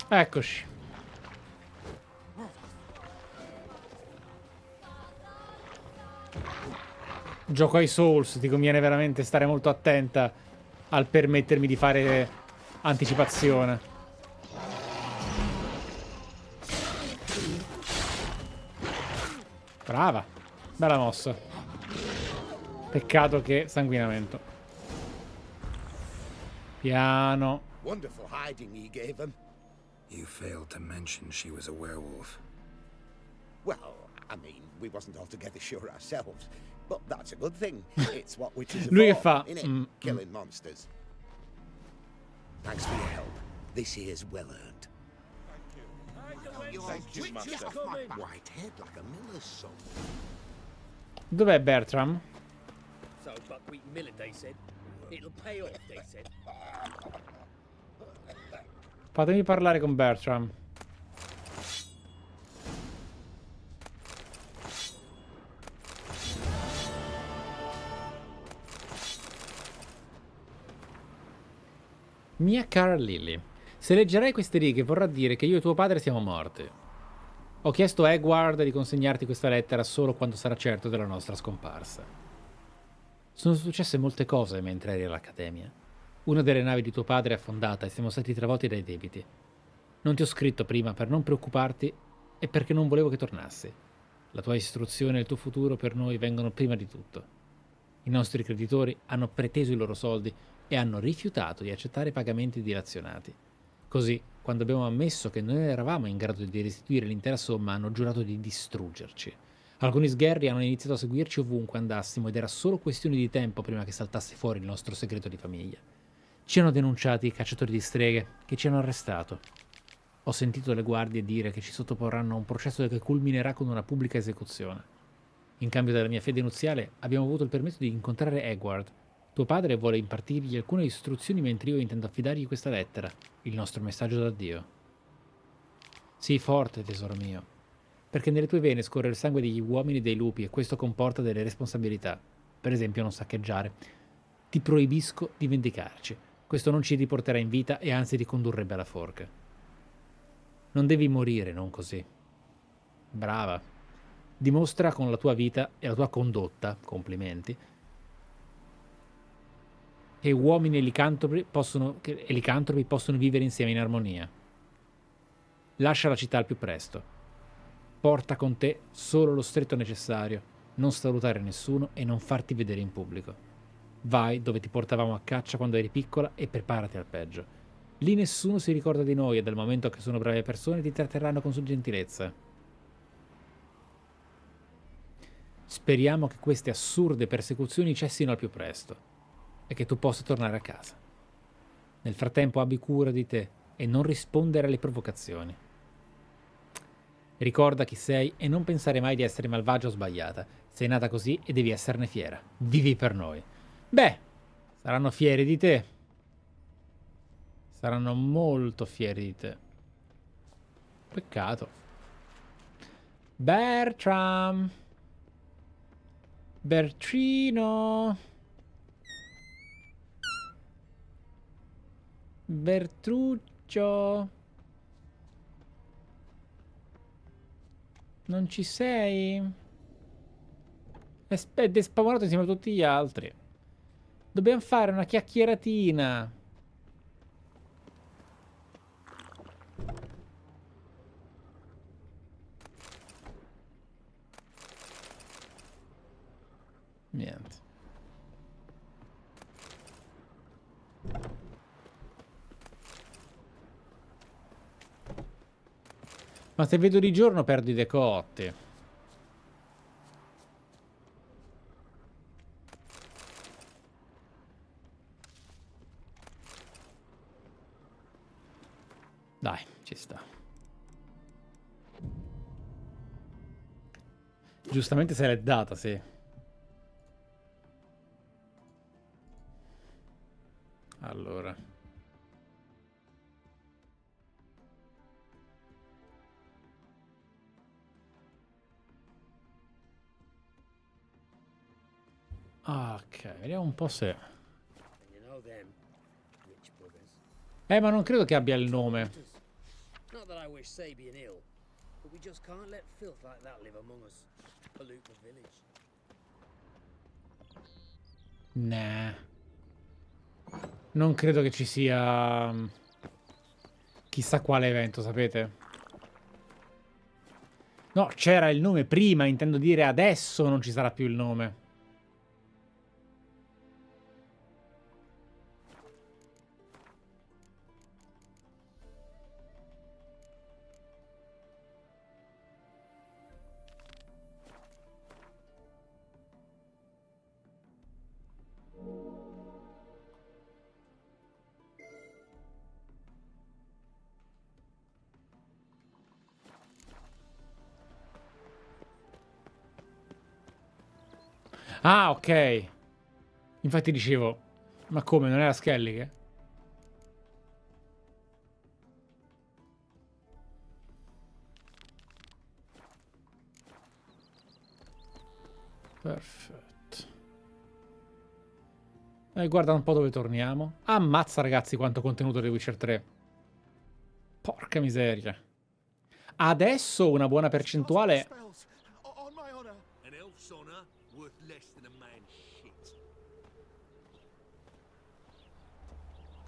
Eccoci. Gioco ai Souls, ti conviene veramente stare molto attenta al permettermi di fare anticipazione. Brava, bella mossa. Peccato che sanguinamento. Piano. Wonderful hiding he gave him. You failed to mention she was a werewolf. Well, I mean, we wasn't altogether sure ourselves, but that's a good thing. It's what witches are Lui che for, fa? innit? Killing monsters. Thanks for your help. This here's well earned. Get off my white head like a miller's son. Dov'è Bertram? So buckwheat millet, they said. It'll pay off, they said. Fatemi parlare con Bertram. Mia cara Lily, se leggerai queste righe vorrà dire che io e tuo padre siamo morti. Ho chiesto a Edward di consegnarti questa lettera solo quando sarà certo della nostra scomparsa. Sono successe molte cose mentre eri all'Accademia. Una delle navi di tuo padre è affondata e siamo stati travolti dai debiti. Non ti ho scritto prima per non preoccuparti e perché non volevo che tornassi. La tua istruzione e il tuo futuro per noi vengono prima di tutto. I nostri creditori hanno preteso i loro soldi e hanno rifiutato di accettare pagamenti dilazionati. Così, quando abbiamo ammesso che non eravamo in grado di restituire l'intera somma, hanno giurato di distruggerci. Alcuni sgherri hanno iniziato a seguirci ovunque andassimo ed era solo questione di tempo prima che saltasse fuori il nostro segreto di famiglia. Ci hanno denunciati i cacciatori di streghe, che ci hanno arrestato. Ho sentito le guardie dire che ci sottoporranno a un processo che culminerà con una pubblica esecuzione. In cambio della mia fede nuziale abbiamo avuto il permesso di incontrare Edward. Tuo padre vuole impartirgli alcune istruzioni mentre io intendo affidargli questa lettera, il nostro messaggio d'addio. Sii forte, tesoro mio, perché nelle tue vene scorre il sangue degli uomini e dei lupi e questo comporta delle responsabilità. Per esempio non saccheggiare. Ti proibisco di vendicarci. Questo non ci riporterà in vita e anzi ricondurrebbe alla forca. Non devi morire, non così. Brava. Dimostra con la tua vita e la tua condotta, complimenti, che che uomini e licantropi possono vivere insieme in armonia. Lascia la città al più presto. Porta con te solo lo stretto necessario, non salutare nessuno e non farti vedere in pubblico. Vai dove ti portavamo a caccia quando eri piccola e preparati al peggio. Lì nessuno si ricorda di noi e dal momento che sono brave persone ti tratteranno con gentilezza. Speriamo che queste assurde persecuzioni cessino al più presto e che tu possa tornare a casa. Nel frattempo abbi cura di te e non rispondere alle provocazioni. Ricorda chi sei e non pensare mai di essere malvagia o sbagliata. Sei nata così e devi esserne fiera. Vivi per noi. Beh, saranno fieri di te. Saranno molto fieri di te. Peccato. Bertram. Bertrino. Bertruccio. Non ci sei? È despavораto insieme a tutti gli altri. Dobbiamo fare una chiacchieratina. Niente. Ma se vedo di giorno perdo i decotti. Dai, ci sta. Giustamente se l'è data, sì. Allora. Ok, vediamo un po' se... ma non credo che abbia il nome. Not that I wish Sabian ill, but we just can't let filth like that live among us. Pollute the village. Nah. Non credo che ci sia chissà quale evento, sapete? No, c'era il nome prima, intendo dire adesso non ci sarà più il nome. Ah, ok. Infatti dicevo, ma come, non era Skellige? Perfetto. E guarda un po' dove torniamo. Ammazza ragazzi quanto contenuto di Witcher 3. Porca miseria. Adesso una buona percentuale...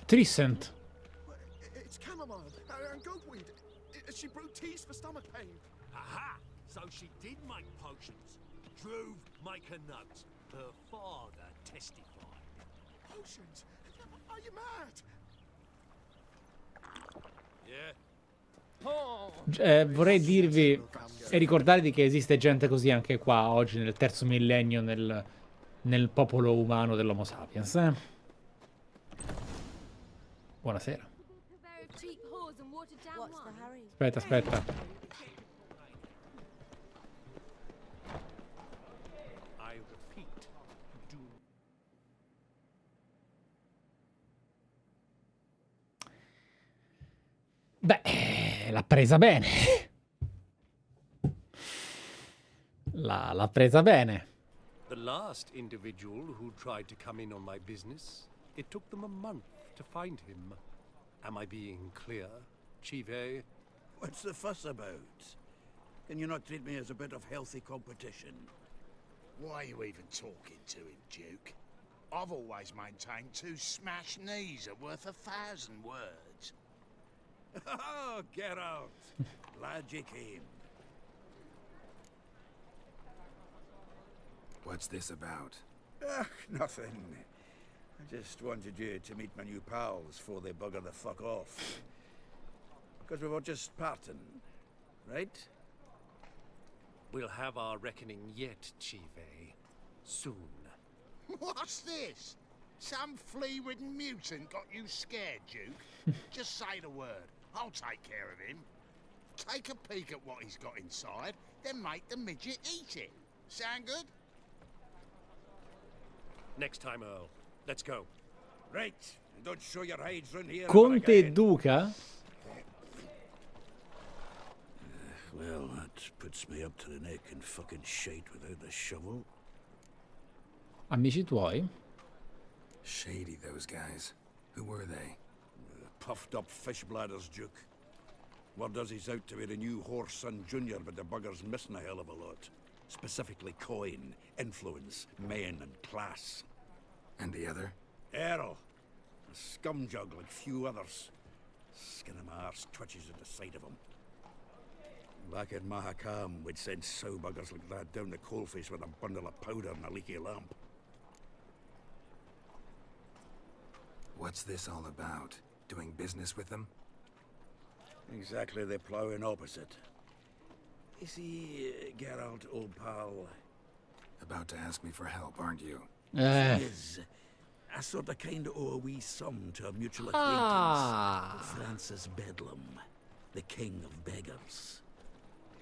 Trisent. It's chamomile and goatweed. She brewed teas for stomach pain. Aha! So she did make potions. Drove make a note. Her father testified. Potions? Are you mad? Yeah. Vorrei dirvi e ricordarvi che esiste gente così anche qua oggi nel terzo millennio nel popolo umano dell'Homo sapiens. Buonasera. Aspetta. Beh, l'ha presa bene. L'ha presa bene. The last individual who tried to come in on my business, it took them a month to find him. Am I being clear, Chive? What's the fuss about? Can you not treat me as a bit of healthy competition? Why are you even talking to him, Duke? I've always maintained 2 smashed knees are worth 1,000 words. Oh, get out. Glad you came. What's this about? Nothing. I just wanted you to meet my new pals before they bugger the fuck off. Because we were just parting, right? We'll have our reckoning yet, Chief. Soon. What's this? Some flea-ridden mutant got you scared, Duke? Just say the word. I'll take care of him. Take a peek at what he's got inside, then make the midget eat it. Sound good? Next time, Earl. Let's go. Right. And don't show your hides round here. Conte e Duca? Well, that puts me up to the neck in fucking shite without the shovel. Amici tuoi? Shady, those guys. Who were they? Puffed up fish bladders, Duke. Word does he's out to be the new horse son junior, but the bugger's missing a hell of a lot. Specifically coin, influence, men, and class. And the other? Errol. A scumjug like few others. Skin of my arse twitches at the sight of him. Back in Mahakam, we'd send sow buggers like that down the coalface with a bundle of powder and a leaky lamp. What's this all about? Doing business with them? Exactly the ploughing opposite. You see, Geralt, old pal... About to ask me for help, aren't you? Is I sort of kind of owe a wee sum to a mutual acquaintance, Francis Bedlam, the king of beggars.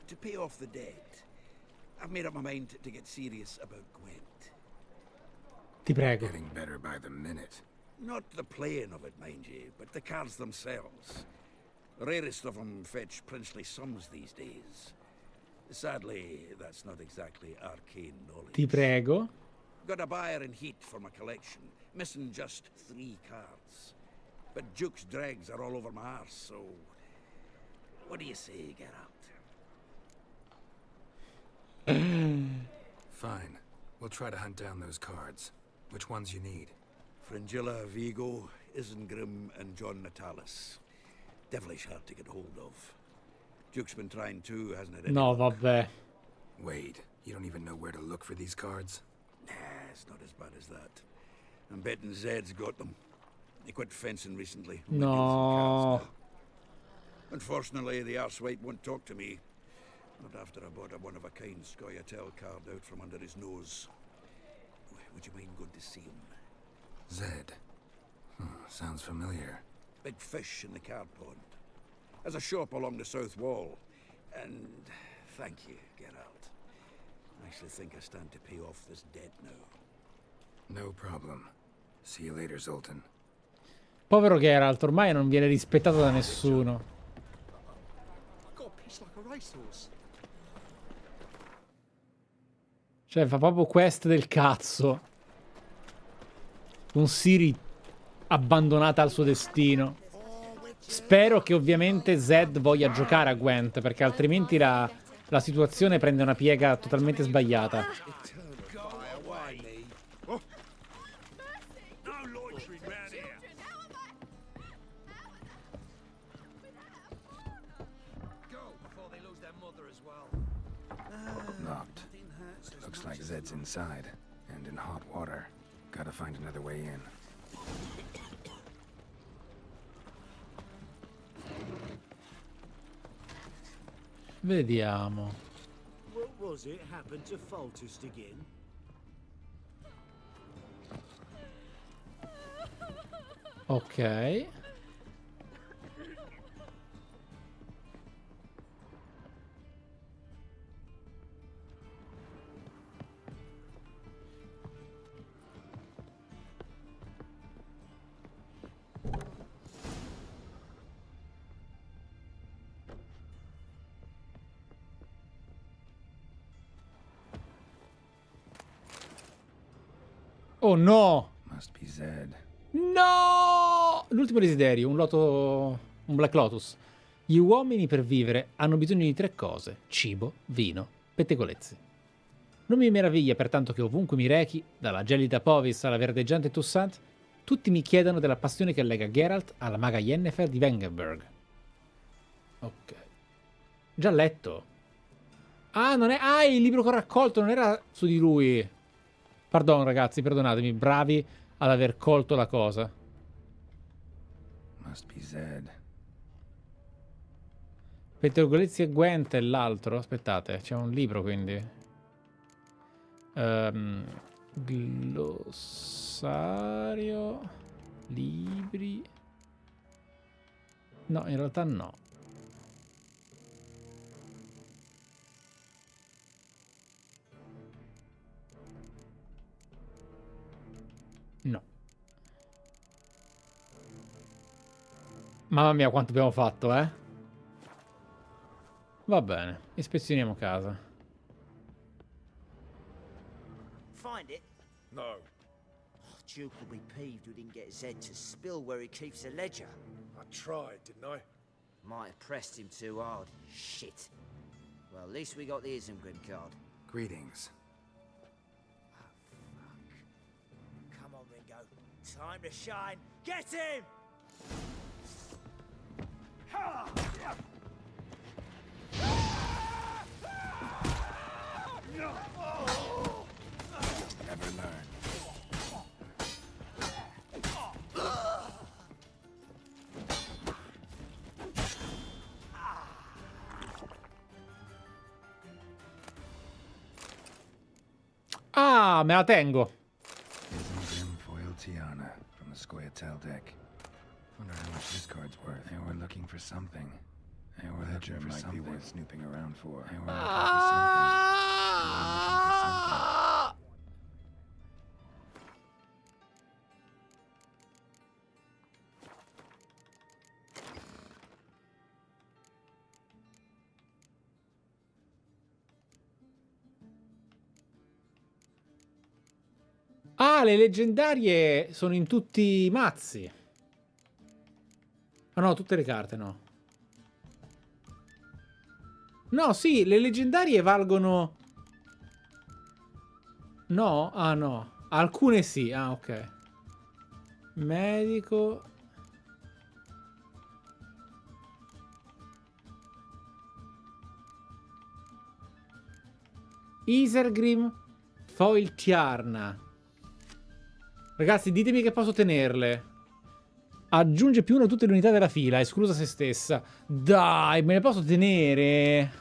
To pay off the debt, I've made up my mind to get serious about Gwent. Ti prego. Getting better by the minute. Not the playing of it, mind you, but the cards themselves. The rarest of them fetch princely sums these days. Sadly, that's not exactly arcane knowledge. Ti prego. Got a buyer in heat for my collection, missing just 3 cards. But Duke's dregs are all over my arse, so... What do you say, Geralt? Fine. We'll try to hunt down those cards. Which ones you need? Fringilla, Vigo, Isengrim, and John Natalis. Devilish hard to get hold of. Duke's been trying too, hasn't it? No, vabbè. Wait, you don't even know where to look for these cards? Nah, it's not as bad as that. I'm betting Zed's got them. He quit fencing recently. No. Unfortunately, the arsewipe won't talk to me. Not after I bought a one-of-a-kind Scoia'tael card out from under his nose. Would you mind going to see him? Zed. Sounds familiar. Big fish in the card pond. There's a shop along the south wall. And thank you, Geralt. I actually think I stand to pay off this debt now. No problem. See you later, Zoltan. Povero Geralt, ormai non viene rispettato da nessuno. Cioè, fa proprio quest del cazzo. Un Ciri abbandonata al suo destino. Spero che ovviamente Zed voglia giocare a Gwent, perché altrimenti la situazione prende una piega totalmente sbagliata. Locked. Looks like Zed's inside, and in hot water. Gotta find another way in. Vediamo. What was it happened to Foltest again? Ok. Oh no! Must be Zed. No! L'ultimo desiderio, un Black Lotus. Gli uomini per vivere hanno bisogno di 3 cose: cibo, vino, pettegolezzi. Non mi meraviglia pertanto che ovunque mi rechi, dalla gelida Povis alla verdeggiante Toussaint, tutti mi chiedano della passione che lega Geralt alla maga Yennefer di Wengerberg. Ok. Già letto. Ah, non è... Ah, il libro che ho raccolto non era su di lui. Pardon, ragazzi, perdonatemi. Bravi ad aver colto la cosa. Must be Zed. Pettegolezzi e Gwent è l'altro. Aspettate, c'è un libro quindi. Glossario. Libri. No, in realtà no. No. Mamma mia, quanto abbiamo fatto, eh? Va bene, ispezioniamo casa. Find it? No. Oh, Duke will be peeved we didn't get Zed to spill where he keeps the ledger. I tried, didn't I? Might have pressed him too hard. Shit. Well, at least we got the Isengrim card. Greetings. Come on, Ringo. Time to shine. Get him! Never learn. Ah, me la tengo. Isengrim foil Tiana from the Scoia'tael deck. Wonder how much this card's worth. They were looking for something. They were looking for something. Might be worth snooping around for. They were looking for something. They were looking for something. Ah, le leggendarie sono in tutti i mazzi. Ah no, tutte le carte no. No, sì, le leggendarie valgono... No? Ah no. Alcune sì, ah ok. Medico... Isengrim foil Tiarna. Ragazzi, ditemi che posso tenerle. Aggiunge più uno a tutte le unità della fila, esclusa se stessa. Dai, me le posso tenere?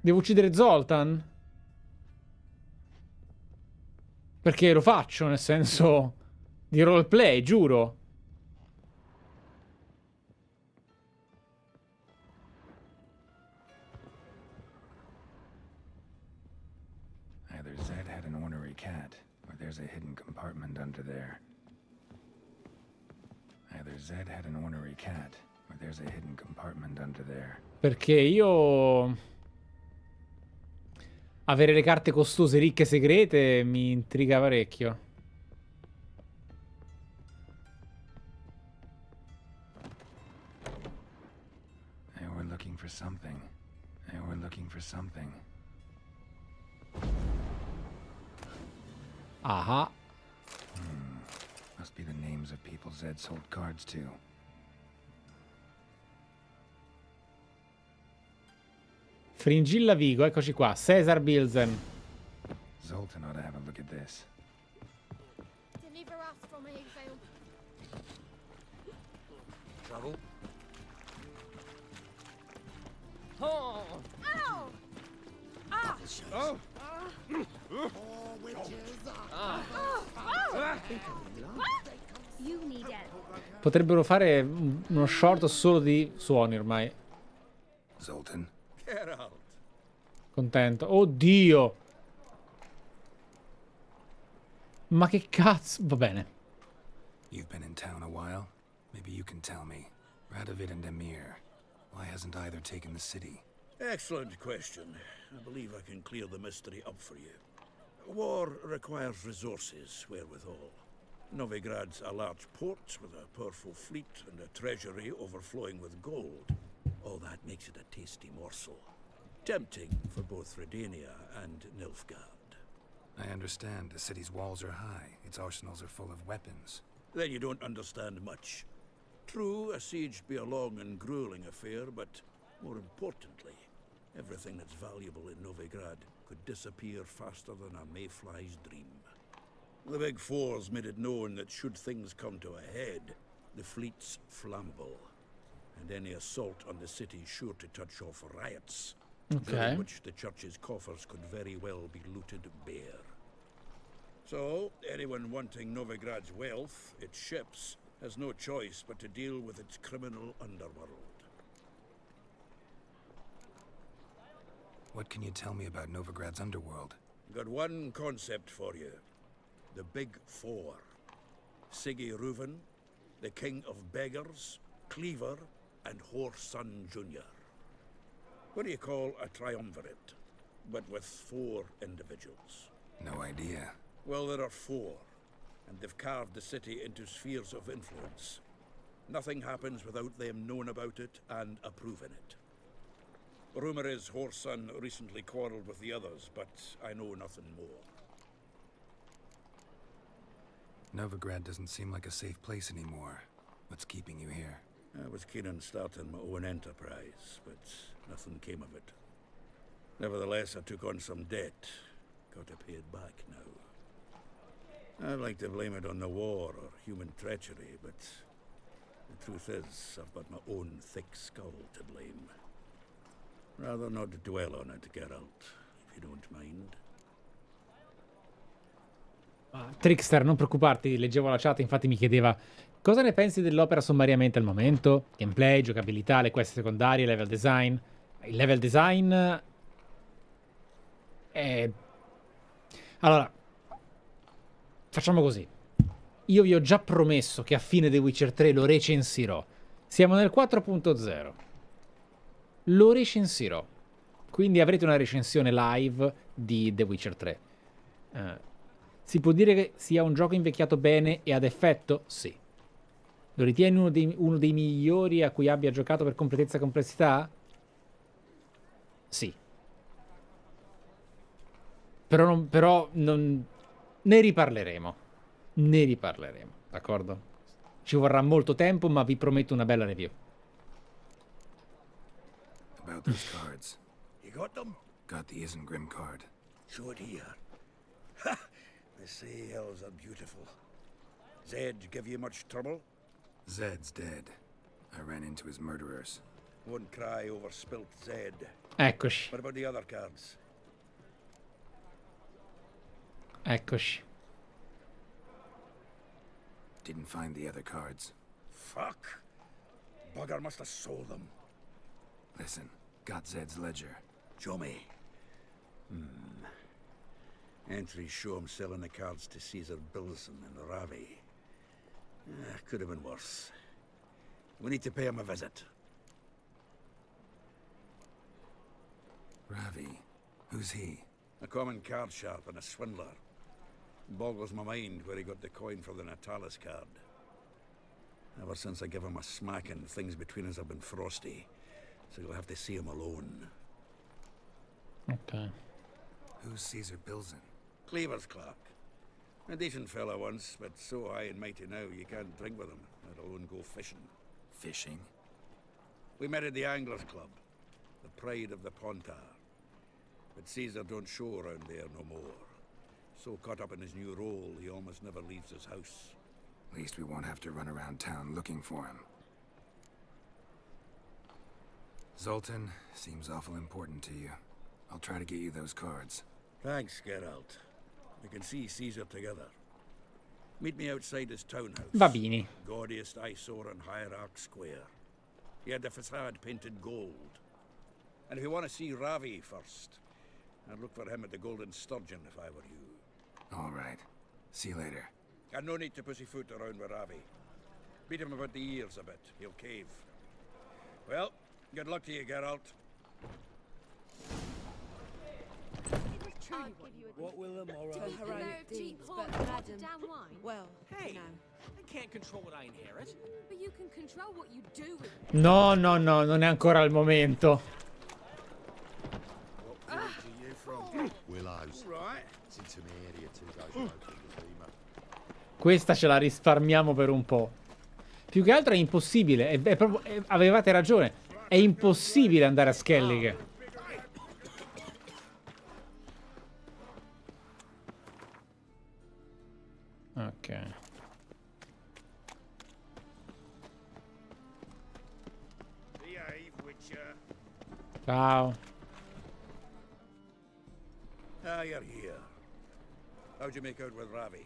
Devo uccidere Zoltan? Perché lo faccio, nel senso di roleplay, giuro. Zed had an ornery cat, or there's a hidden compartment under there. Either Zed had an ornery cat, or there's a hidden compartment under there. Perché io... avere le carte costose, ricche, segrete mi intriga parecchio. They were looking for something. They were looking for something. Ah. Must be the names of people Zed sold cards to. Fringilla Vigo, eccoci qua. Cesar Bilzen. Zoltan ought to have a look at this. Deliver us from here, Phil. Trouble? Oh! Ow! Ah! Oh! You need help. Potrebbero fare uno short solo di suoni ormai. Zoltan. Get out. Contento. Oddio. Ma che cazzo. Va bene. You've been in town a while. Maybe you can tell me. Radovid and Emir. Why hasn't either taken the city? Excellent question. I believe I can clear the mystery up for you. War requires resources, wherewithal. Novigrad's a large port with a powerful fleet and a treasury overflowing with gold. All that makes it a tasty morsel. Tempting for both Redania and Nilfgaard. I understand. The city's walls are high. Its arsenals are full of weapons. Then you don't understand much. True, a siege be a long and grueling affair, but more importantly, everything that's valuable in Novigrad could disappear faster than a mayfly's dream. The Big Four's made it known that should things come to a head, the fleet's flammable, and any assault on the city sure to touch off riots, during which the church's coffers could very well be looted bare. So, anyone wanting Novigrad's wealth, its ships, has no choice but to deal with its criminal underworld. What can you tell me about Novigrad's underworld? Got one concept for you. The Big Four. Siggy Reuven, the King of Beggars, Cleaver, and Whoreson Jr. What do you call a triumvirate, but with 4 individuals? No idea. Well, there are 4, and they've carved the city into spheres of influence. Nothing happens without them knowing about it and approving it. Rumor is Whoreson recently quarreled with the others, but I know nothing more. Novigrad doesn't seem like a safe place anymore. What's keeping you here? I was keen on starting my own enterprise, but nothing came of it. Nevertheless, I took on some debt. Got to pay it back now. I'd like to blame it on the war or human treachery, but the truth is, I've got my own thick skull to blame. Rather not dwell on it, Geralt, if you don't mind. Trickster, non preoccuparti, leggevo la chat, infatti mi chiedeva cosa ne pensi dell'opera sommariamente al momento? Gameplay, giocabilità, le quest secondarie, level design. Il level design è... Allora, facciamo così. Io vi ho già promesso che a fine The Witcher 3 lo recensirò. Siamo nel 4.0. Lo recensirò. Quindi avrete una recensione live di The Witcher 3. Si può dire che sia un gioco invecchiato bene e ad effetto? Sì. Lo ritieni uno dei migliori a cui abbia giocato per completezza e complessità? Sì. Però non... Ne riparleremo. Ne riparleremo, d'accordo? Ci vorrà molto tempo, ma vi prometto una bella review. About those cards. You got them? Got the Isengrim card. Show it here. Ha! They say elves are beautiful. Zed give you much trouble? Zed's dead. I ran into his murderers. Won't cry over spilt Zed. Eccoci. What about the other cards? Eccoci. Didn't find the other cards. Fuck. Bugger must have sold them. Listen, got Zed's ledger. Show me. Entries show him selling the cards to Caesar Bilson and Ravi. Could have been worse. We need to pay him a visit. Ravi? Who's he? A common card sharp and a swindler. Boggles my mind where he got the coin for the Natalis card. Ever since I gave him a smacking, things between us have been frosty. So you'll have to see him alone. Ok. Who's Caesar Bilson? Cleaver's clerk. A decent fella once, but so high and mighty now you can't drink with him, let alone go fishing. Fishing? We met at the Anglers Club, the pride of the Pontar. But Caesar don't show around there no more. So caught up in his new role, he almost never leaves his house. At least we won't have to run around town looking for him. Zoltan, seems awful important to you. I'll try to get you those cards. Thanks, Geralt. We can see Caesar together. Meet me outside his townhouse. Va bene. Gaudiest eyesore on Hierarch Square. He had the facade painted gold. And if you want to see Ravi first, I'd look for him at the Golden Sturgeon if I were you. All right. See you later. And no need to pussyfoot around with Ravi. Beat him about the ears a bit. He'll cave. Well, good luck to you, Geralt. What will the morrow To be heroic deeds, but Madam Down wine? Well, Hey, No. I can't control what I inherit. But you can control what you do with it. No, no, no, non è ancora il momento. What village are you from? Willows. right. It's into my area 2 days ago from Zima. Questa ce la risparmiamo per un po'. Più che altro è impossibile. Avevate ragione. È impossibile andare a Skellige. Ok. Behave, Witcher. Ciao. Ah, you're here. How'd you make out with Ravi?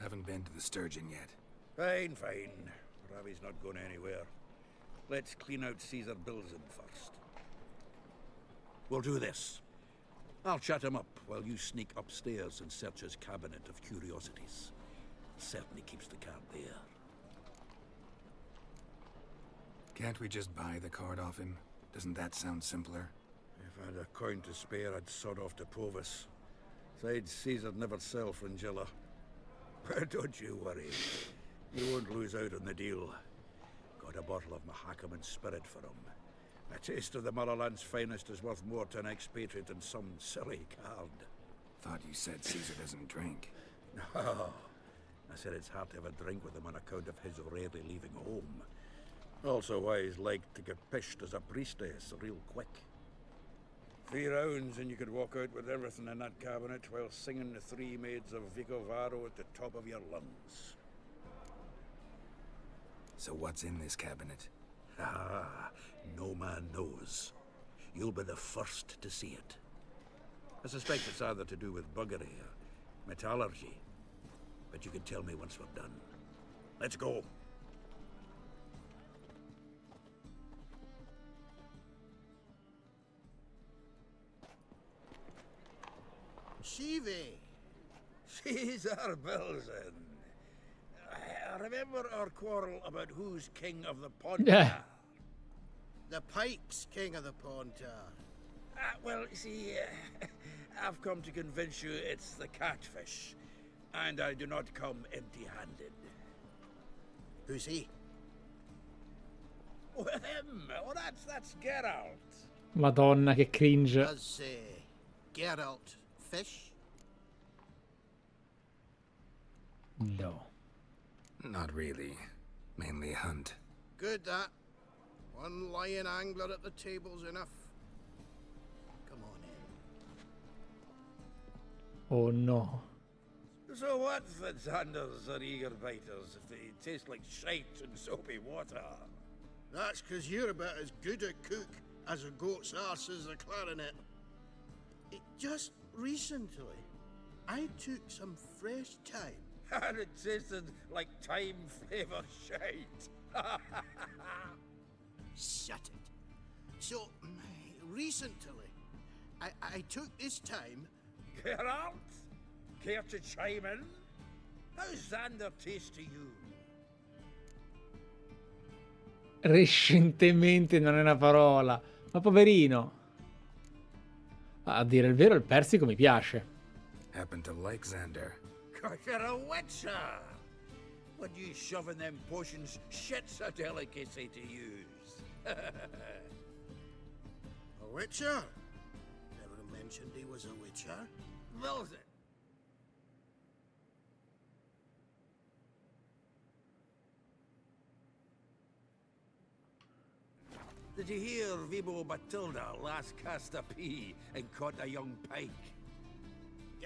Haven't been to the Sturgeon yet. Fine, fine. Ravi's not going anywhere. Let's clean out Caesar Bilzen first. We'll do this. I'll chat him up while you sneak upstairs and search his cabinet of curiosities. Certainly keeps the card there. Can't we just buy the card off him? Doesn't that sound simpler? If I had a coin to spare, I'd sod off to Provis. Besides, Caesar'd never sell Fringilla. But don't you worry. You won't lose out on the deal. Got a bottle of Mahakaman spirit for him. A taste of the Motherland's finest is worth more to an expatriate than some silly card. Thought you said Caesar doesn't drink. No. I said it's hard to have a drink with him on account of his rarely leaving home. Also why he's like to get pished as a priestess real quick. 3 rounds and you could walk out with everything in that cabinet while singing the 3 maids of Vicovaro at the top of your lungs. So what's in this cabinet? Ah, no man knows. You'll be the first to see it. I suspect it's either to do with buggery or metallurgy. But you can tell me once we're done. Let's go. Shivi. Caesar Bilzen. I remember our quarrel about who's king of the Pontar. The Pike's king of the Pontar. Well, you see, I've come to convince you it's the catfish. And I do not come empty-handed. Who's he? Oh, him! Oh, that's Geralt. Madonna, che cringe. Does Geralt fish? No. Not really. Mainly hunt. Good, that. One lion angler at the table's enough. Come on in. Oh no. So what's the Xanders or eager biters if they taste like shite and soapy water? That's 'cause you're about as good a cook as a goat's arse is a clarinet. Just recently, I took some fresh thyme. And it tasted like thyme-flavoured shite. Shut it. So, recently, I took this thyme. Geralt? Care to chime in? How's Xander taste to you? Recentemente non è una parola. Ma poverino. A dire il vero, il persico mi piace. Happen to like Xander. 'Cause you're a witcher. When you shoving them potions, shit's a delicacy to use. A witcher? Never mentioned he was a witcher. Wills it. Did you hear Vibo Batilda last cast a pea and caught a young pike?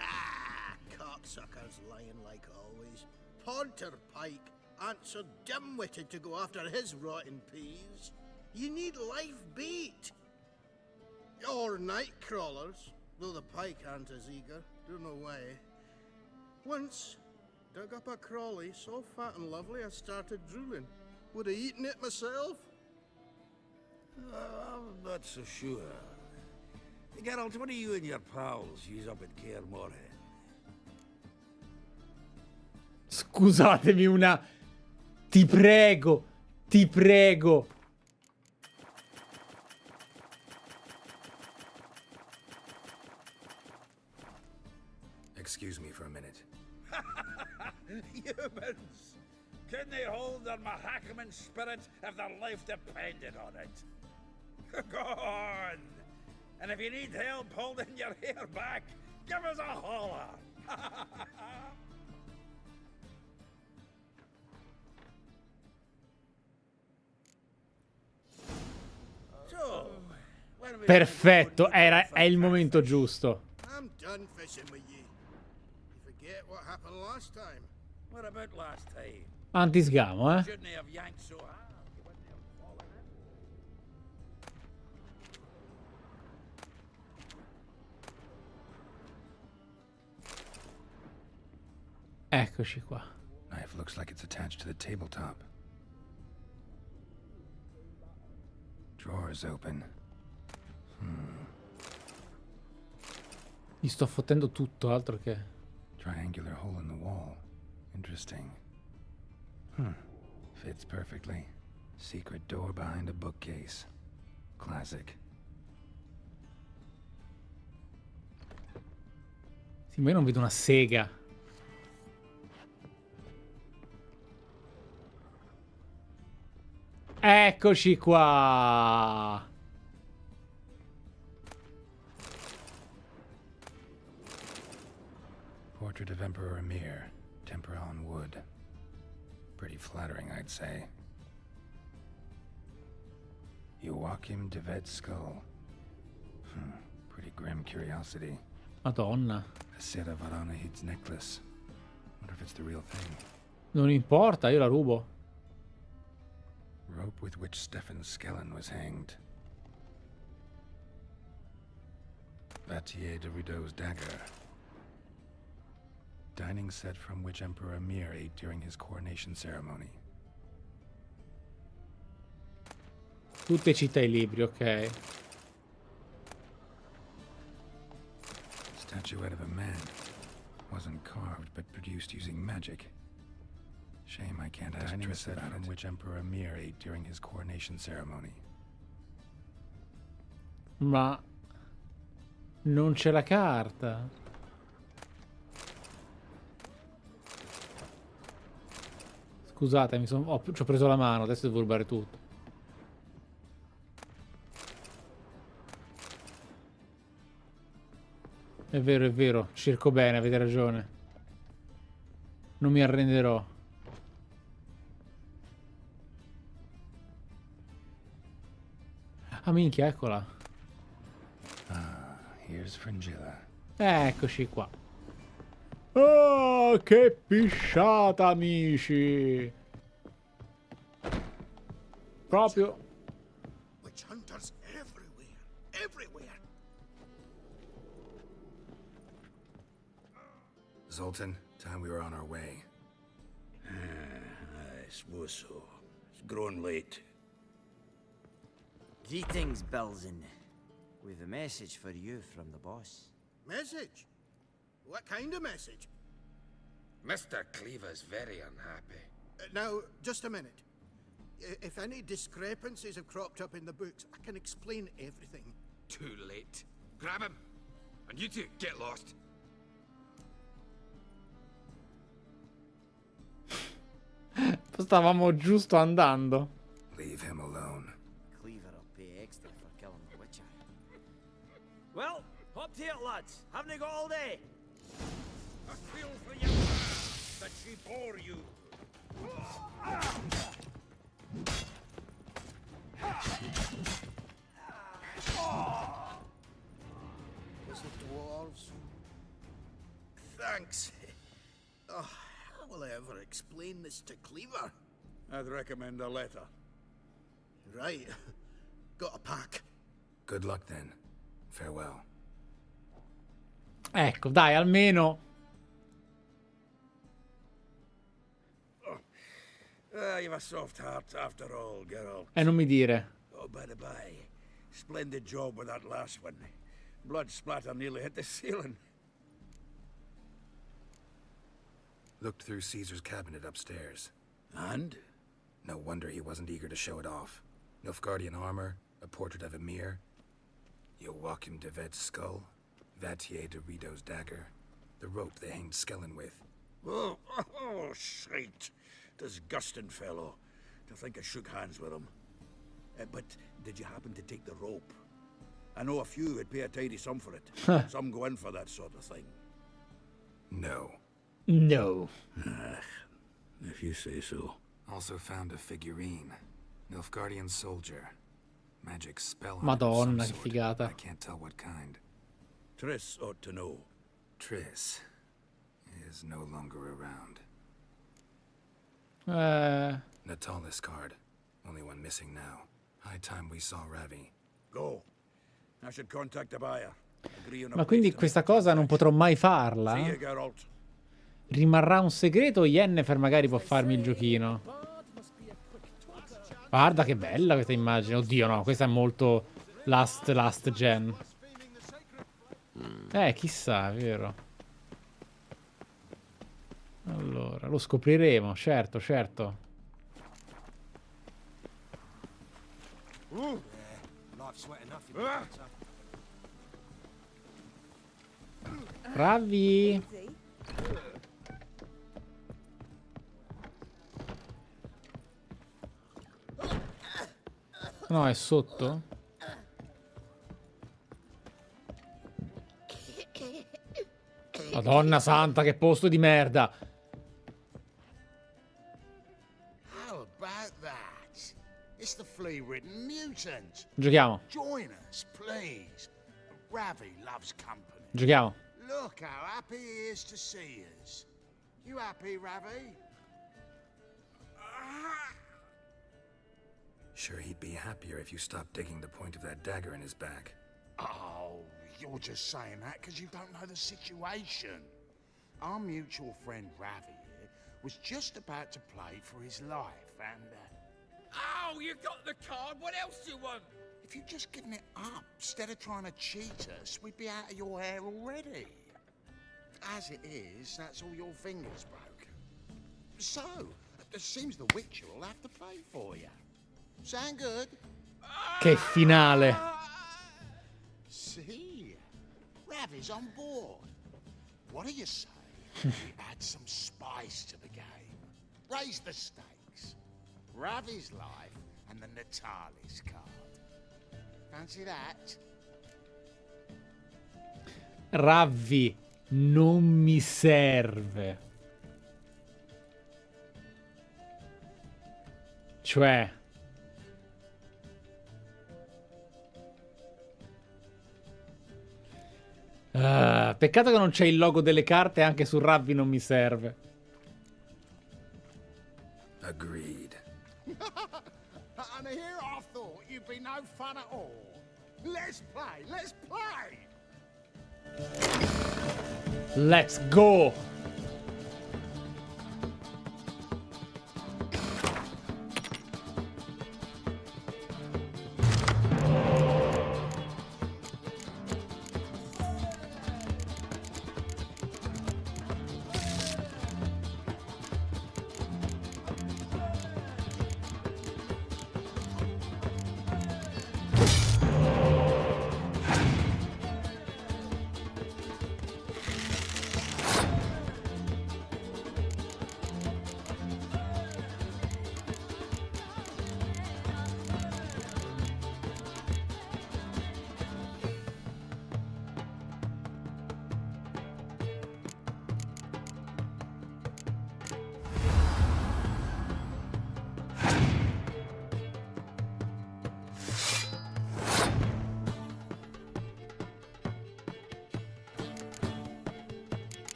Ah, cocksuckers lying like always. Pontar Pike ain't so dim-witted to go after his rotten peas. You need live bait. Or night crawlers, though the pike aren't as eager. Don't know why. Once, dug up a crawly so fat and lovely I started drooling. Would have eaten it myself. I'm not so sure. Geralt, what do you and your pals use up at Kaer Morhen? Scusatemi una... Ti prego. Ti prego. Excuse me for a minute. Humans! Can they hold their Mahakaman spirit if their life depended on it? Go on! And if you need help holding your hair back, give us a holler! So, when are we Perfetto, è il momento giusto. I'm done fishing with you. You forget what happened last time. What about last time? Antisgamo, eh? Shouldn't they have yanked so hard? You wouldn't have fallen in. Eccoci qua. Knife looks like it's attached to the tabletop. Drawer is open. Gli sto fottendo tutto, altro che... Triangular hole in the wall. Interesting. Fits perfectly. Secret door behind a bookcase. Classic. Sì, ma io non vedo una sega. Eccoci qua. Portrait of Emperor Emir. Tempera on wood. Pretty flattering, I'd say. Joachim de Ved's skull. Pretty grim curiosity. Madonna. A Sera Varanahid's necklace. Wonder if it's the real thing. Non importa, io la rubo. Rope with which Stefan Skellen was hanged. Vatier de Rideau's dagger. Dining set from which Emperor Emir ate during his coronation ceremony. Tutte cita i libri, ok. Statuette of a man. Wasn't carved, but produced using magic. Shame I can't ask Tris about it. From which Emperor Emir ate during his coronation ceremony. Ma... non c'è la carta. Scusate, ci ho preso la mano, adesso devo rubare tutto. È vero, cerco bene, avete ragione. Non mi arrenderò. Ah, minchia, eccola. Ah, here's Fringilla. Eccoci qua. Oh, che pisciata, amici. Proprio. Witch hunters everywhere. Everywhere. Zoltan, time we were on our way. I suppose so. It's grown late. Greetings, Belzen. We've a message for you from the boss. Message? What kind of message? Mr. Cleaver's very unhappy. Now, just a minute. If any discrepancies have cropped up in the books, I can explain everything. Too late. Grab him. And you two, get lost. Stavamo giusto andando. Leave him alone. Cleaver will pay extra for killing the Witcher. Well, hop to it, lads. Haven't you got all day? A feel for your wrath that she bore you. Was it dwarves? Thanks. Oh, how will I ever explain this to Cleaver? I'd recommend a letter. Right. Got a pack. Good luck then. Farewell. Ecco, dai, almeno. You've a soft heart after all, Geralt. E non mi dire. Oh, by the by, splendid job with that last one. Blood splatter nearly hit the ceiling. Looked through Caesar's cabinet upstairs. And? No wonder he wasn't eager to show it off. Nilfgaardian armor, a portrait of Emir, Joachim de Ved's skull, Vatier de Rideau's dagger, the rope they hanged Skellen with, Oh, shite. Disgusting fellow. To think I shook hands with him. But did you happen to take the rope? I know a few would pay a tidy sum for it. Some go in for that sort of thing. No. No. If you say so. Also found a figurine. Nilfgaardian soldier. Magic spell. Madonna, che figata. I can't tell what kind. Triss ought to know. Triss is no longer around. Natalis card. Only one missing now. High time we saw Ravi. Go. I should contact the buyer. Agree on a Ma quindi questa cosa non potrò mai farla? See you, Geralt. Rimarrà un segreto o Yennefer magari può farmi il giochino? Guarda che bella questa immagine. Oddio no, questa è molto last gen. Chissà, vero? Allora, lo scopriremo, certo, certo. Ravi. No, è sotto? Madonna santa, che posto di merda. How about that? It's the flea-ridden mutant. Giochiamo. Join us, please. Ravi loves company. Giochiamo. Look how happy he is to see us. You happy, Ravi? Sure, he'd be happier if you stopped digging the point of that dagger in his back. Oh, you're just saying that because you don't know the situation. Our mutual friend Ravi here was just about to play for his life and... Oh, you got the card. What else do you want? If you'd just given it up, instead of trying to cheat us, we'd be out of your hair already. As it is, that's all your fingers broke. So, it seems the Witcher will have to pay for you. Sound good? Che finale. See? Ravi's on board. What do you say? We add some spice to the game. Raise the stakes. Ravi's life and the Natalis card. Fancy that? Ravi non mi serve. Cioè... peccato che non c'è il logo delle carte, anche su Ravi non mi serve. Agreed. And here I thought you'd be no fun at all. Let's play, let's play! Let's go!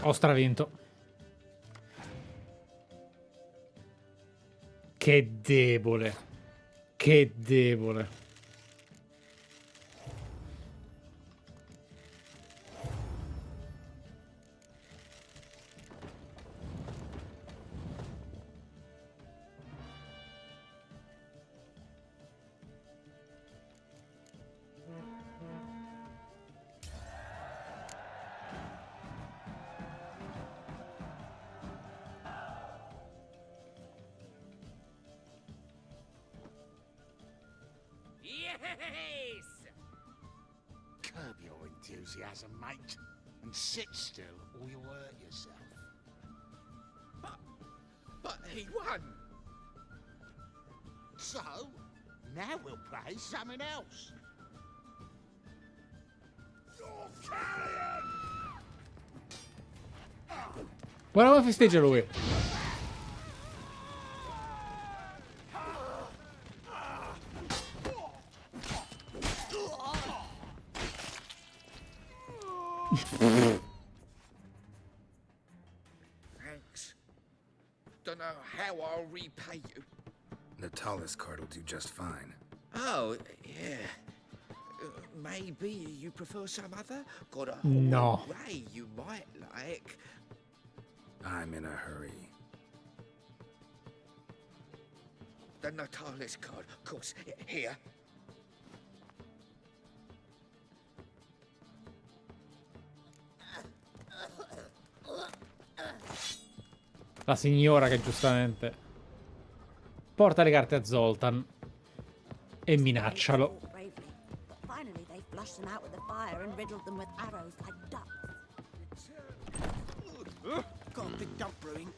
Ho stravinto. Che debole. Che debole. Yes! Curb your enthusiasm, mate, and sit still or you'll hurt yourself. But he won! So, now we'll play something else. Your carrion! Guarda come festeggia lui. Thanks. Don't know how I'll repay you. Natalis card will do just fine. Oh, yeah. Maybe you prefer some other? Got a No. whole array you might like. I'm in a hurry. The Natalis card, of course. Here. La signora che giustamente porta le carte a Zoltan e minaccialo. Finally, they flushed them out with the fire and riddled them with arrows like ducks. Got a big dump brewing.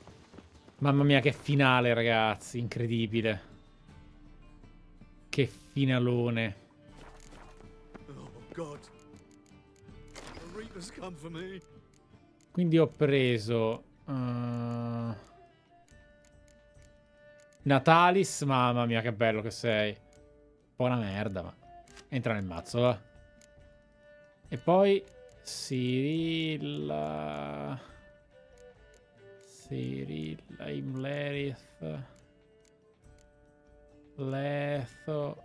Mamma mia, che finale, ragazzi, incredibile. Che finalone. Oh, God. The Reapers come for me. Quindi ho preso Natalis, mamma mia che bello che sei. Un po' una merda, ma entra nel mazzo, va. E poi Cyrilla, Imlerith, Letho.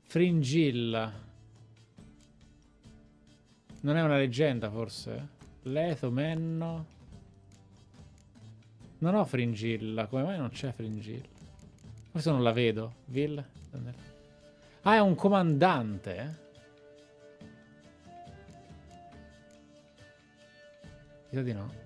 Fringilla. Non è una leggenda, forse? Letho, Menno. Non ho Fringilla. Come mai non c'è Fringilla? Forse non la vedo. Vil? Ah, è un comandante? Mi sa di no.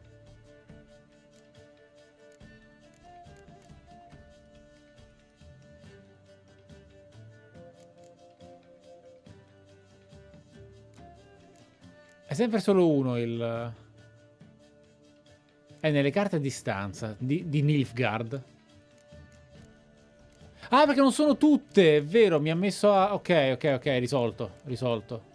È sempre solo uno il... È nelle carte a distanza di Nilfgaard. Ah, perché non sono tutte, è vero, mi ha messo a... Ok, risolto. Risolto.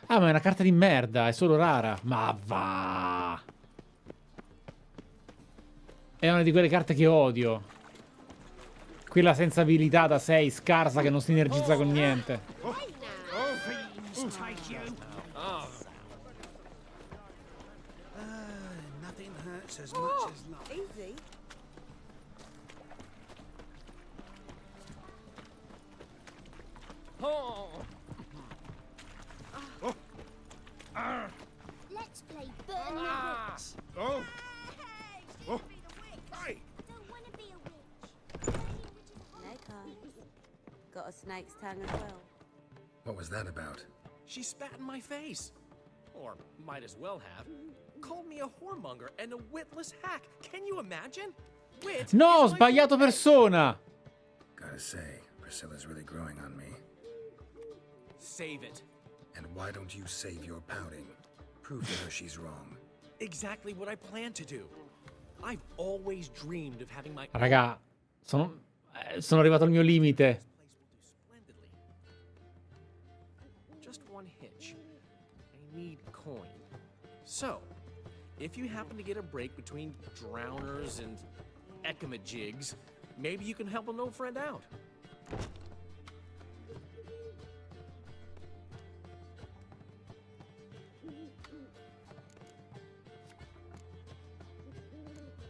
Ah, ma è una carta di merda, è solo rara. Ma va! È una di quelle carte che odio. Quella senza abilità da 6, scarsa, che non sinergizza con niente. Nothing hurts as much as love. Easy. Let's play Burn the Witch. Oh! Oh! I Hey! don't want to be a witch. Hey, guys. Got a snake's tongue as well. What was that about? She spat in my face. Or might as well have. Called me a whoremonger and a witless hack. Can you imagine? Wit No, ho is my sbagliato forte. persona! Gotta say, Priscilla's really growing on me. Save it. And why don't you save your pouting? Prove to her she's wrong. Exactly what I plan to do. I've always dreamed of having my Raga, sono arrivato al mio limite. Just one hitch. I need coin. So, if you happen to get a break between drowners and ekamajigs, maybe you can help an old friend out.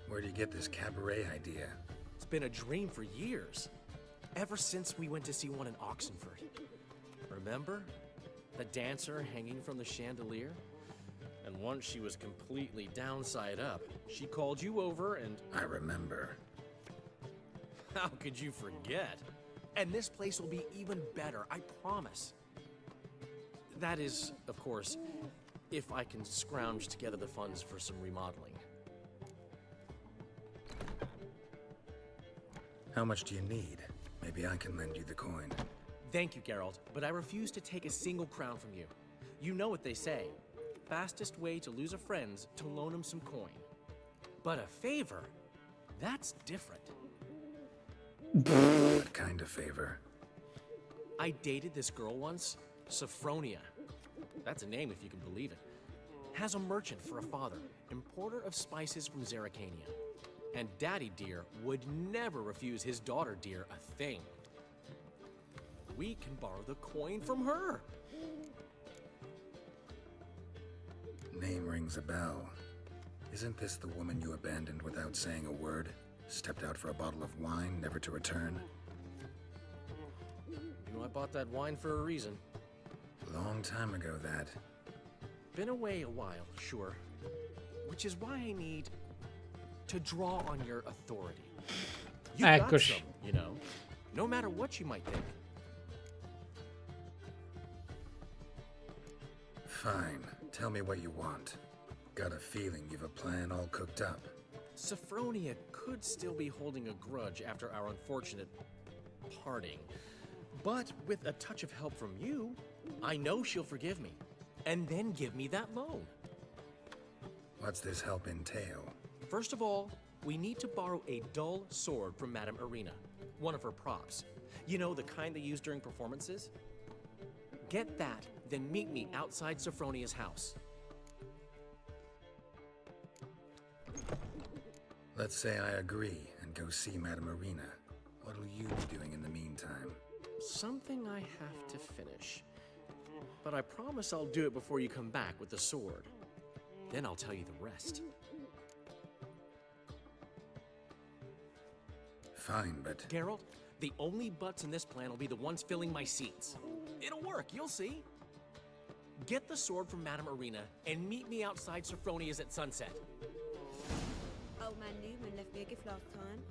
Where do you get this cabaret idea? It's been a dream for years. Ever since we went to see one in Oxenford. Remember? The dancer hanging from the chandelier? And once she was completely downside up, she called you over and... I remember. How could you forget? And this place will be even better, I promise. That is, of course, if I can scrounge together the funds for some remodeling. How much do you need? Maybe I can lend you the coin. Thank you, Geralt, but I refuse to take a single crown from you. You know what they say. Fastest way to lose a friend's to loan him some coin. But a favor? That's different. What kind of favor? I dated this girl once, Sophronia. That's a name if you can believe it. Has a merchant for a father, importer of spices from Zerrikania. And Daddy Dear would never refuse his daughter Dear a thing. We can borrow the coin from her. Name rings a bell. Isn't this the woman you abandoned without saying a word? Stepped out for a bottle of wine, never to return? You know, I bought that wine for a reason. Long time ago, that. Been away a while, sure. Which is why I need to draw on your authority. You got some, you know, no matter what you might think. Fine. Tell me what you want. Got a feeling you've a plan all cooked up. Sophronia could still be holding a grudge after our unfortunate parting. But with a touch of help from you, I know she'll forgive me. And then give me that loan. What's this help entail? First of all, we need to borrow a dull sword from Madame Irina, one of her props. You know, the kind they use during performances? Get that, then meet me outside Sophronia's house. Let's say I agree and go see Madame Irina. What'll you be doing in the meantime? Something I have to finish. But I promise I'll do it before you come back with the sword. Then I'll tell you the rest. Fine, but... Geralt, the only butts in this plan will be the ones filling my seats. It'll work, you'll see. Get the sword from Madame Irina and meet me outside Sophronia's at sunset. Old man Newman left me a gift last time.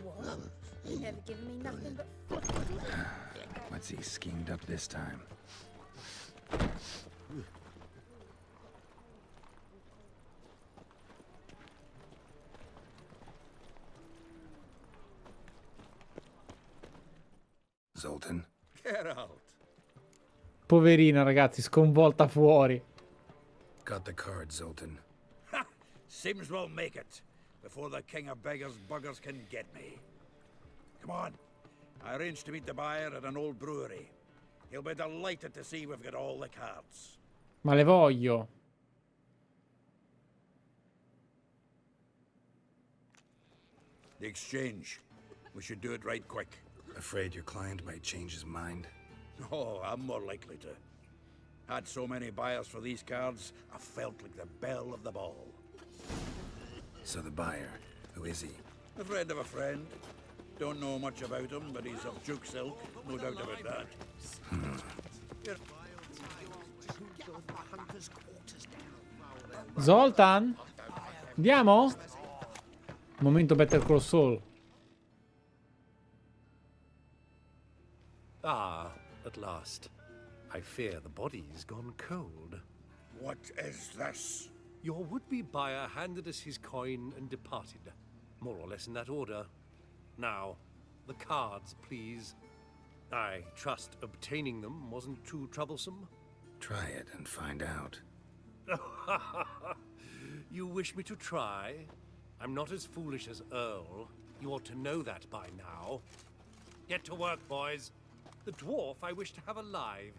What? He's never given me nothing but... What's he schemed up this time? Zoltan? Get out. Poverina, ragazzi, sconvolta fuori. Got the card, Zoltan. Ha! Seems we'll make it before the king of beggars buggers can get me. Come on. I arranged to meet the buyer at an old brewery. He'll be delighted to see we've got all the cards. Ma le voglio. The exchange. We should do it right quick. Afraid your client might change his mind? Oh, I'm more likely to. Had so many buyers for these cards, I felt like the belle of the ball. So the buyer, who is he? A friend of a friend. Don't know much about him, but he's of Duke silk, no doubt about that. Zoltan? Andiamo? Momento Better Call Saul. Ah, at last. I fear the body's gone cold. What is this? Your would-be buyer handed us his coin and departed. More or less in that order. Now, the cards, please. I trust obtaining them wasn't too troublesome. Try it and find out. You wish me to try? I'm not as foolish as Earl. You ought to know that by now. Get to work, boys. The dwarf I wish to have alive.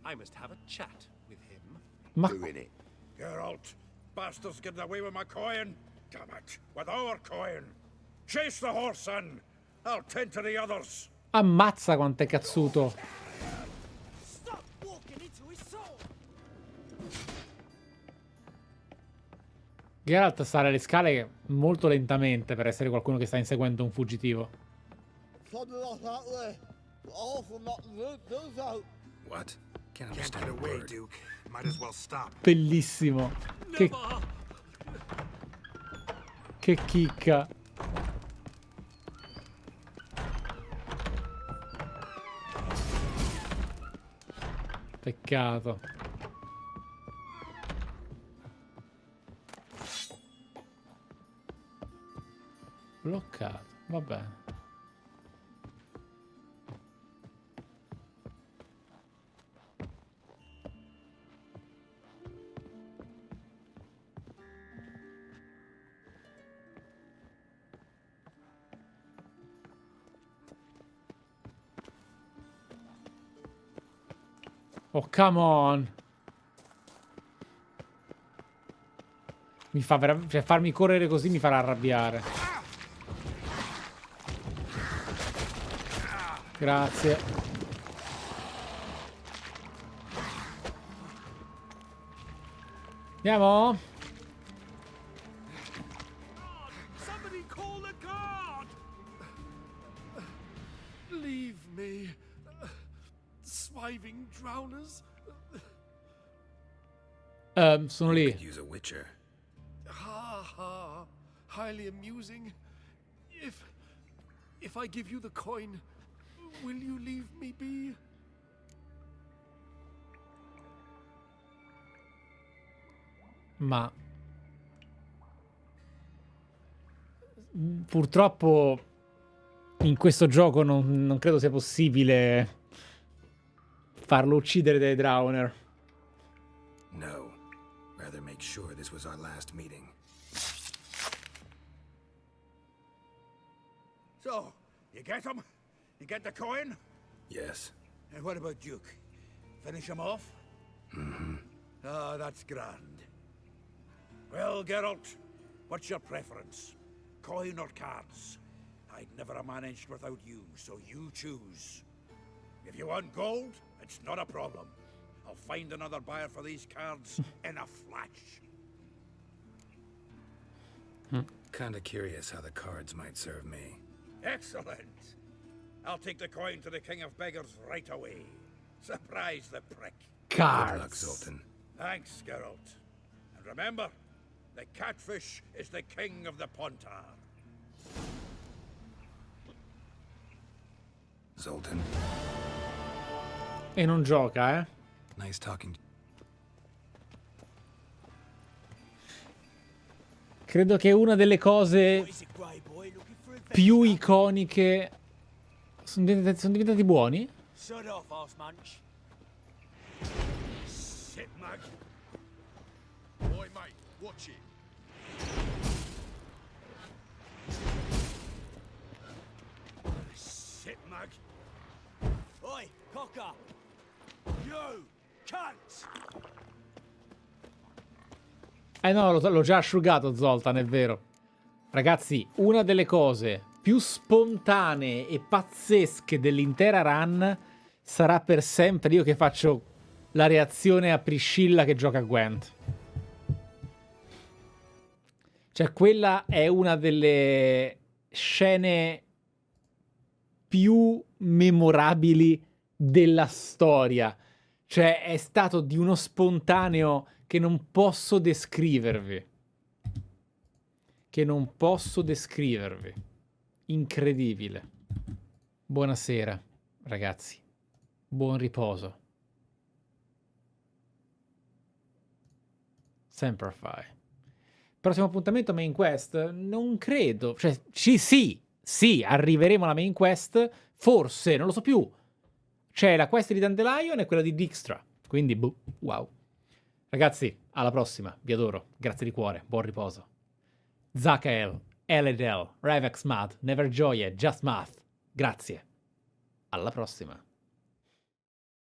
I must have a chat with him. Doing it. Geralt, bastards getting away with my coin. Damn it, with our coin. Chase the horse, son. I'll tend to the others. Ammazza quanto è cazzuto. Stop walking into his soul. Geralt sale le scale molto lentamente per essere qualcuno che sta inseguendo un fuggitivo. What? Can't understand a word. Duke. Might as well stop. Bellissimo. Che chicca. Peccato. Bloccato, va bene. Oh, come on. Mi fa veramente... Cioè, farmi correre così mi farà arrabbiare. Grazie. Andiamo? Somebody call the guard! Leave me. Swiving drowners. Sono lì. Use a witcher. Ha ha. Highly amusing. If I give you the coin, will you leave me be? Ma purtroppo in questo gioco non credo sia possibile farlo uccidere dai Drowner. No. Rather make sure this was our last meeting. So, you get him? You get the coin? Yes. And what about Duke? Finish him off? Mm-hmm. Ah, that's grand. Well, Geralt, what's your preference? Coin or cards? I'd never have managed without you, so you choose. If you want gold, it's not a problem. I'll find another buyer for these cards in a flash. Kinda curious how the cards might serve me. Excellent. I'll take the coin to the King of Beggars right away. Surprise the prick. Cards. Good luck, Zoltan. Thanks, Geralt. And remember, the catfish is the king of the Pontar. Zoltan. E non gioca, eh? Nice talking. Credo che una delle cose più iconiche... Sono diventati buoni? Shut off, horse munch. Sit, Mag. Oi, mate, watch it. Sit, Mag. Oi, cocker. You, cunt. No, l'ho già asciugato Zoltan, è vero. Ragazzi, una delle cose più spontanee e pazzesche dell'intera run sarà per sempre io che faccio la reazione a Priscilla che gioca a Gwent. Cioè, quella è una delle scene più memorabili della storia. Cioè, è stato di uno spontaneo che non posso descrivervi. Che non posso descrivervi. Incredibile. Buonasera, ragazzi. Buon riposo. Semperfi. Prossimo appuntamento main quest? Non credo. Cioè, sì, arriveremo alla main quest. Forse, non lo so più. C'è la quest di Dandelion e quella di Dijkstra. Quindi, boh, wow. Ragazzi, alla prossima. Vi adoro. Grazie di cuore. Buon riposo. Zakael, Eledel, Revex Mad, Neverjoye, Just Math. Grazie. Alla prossima.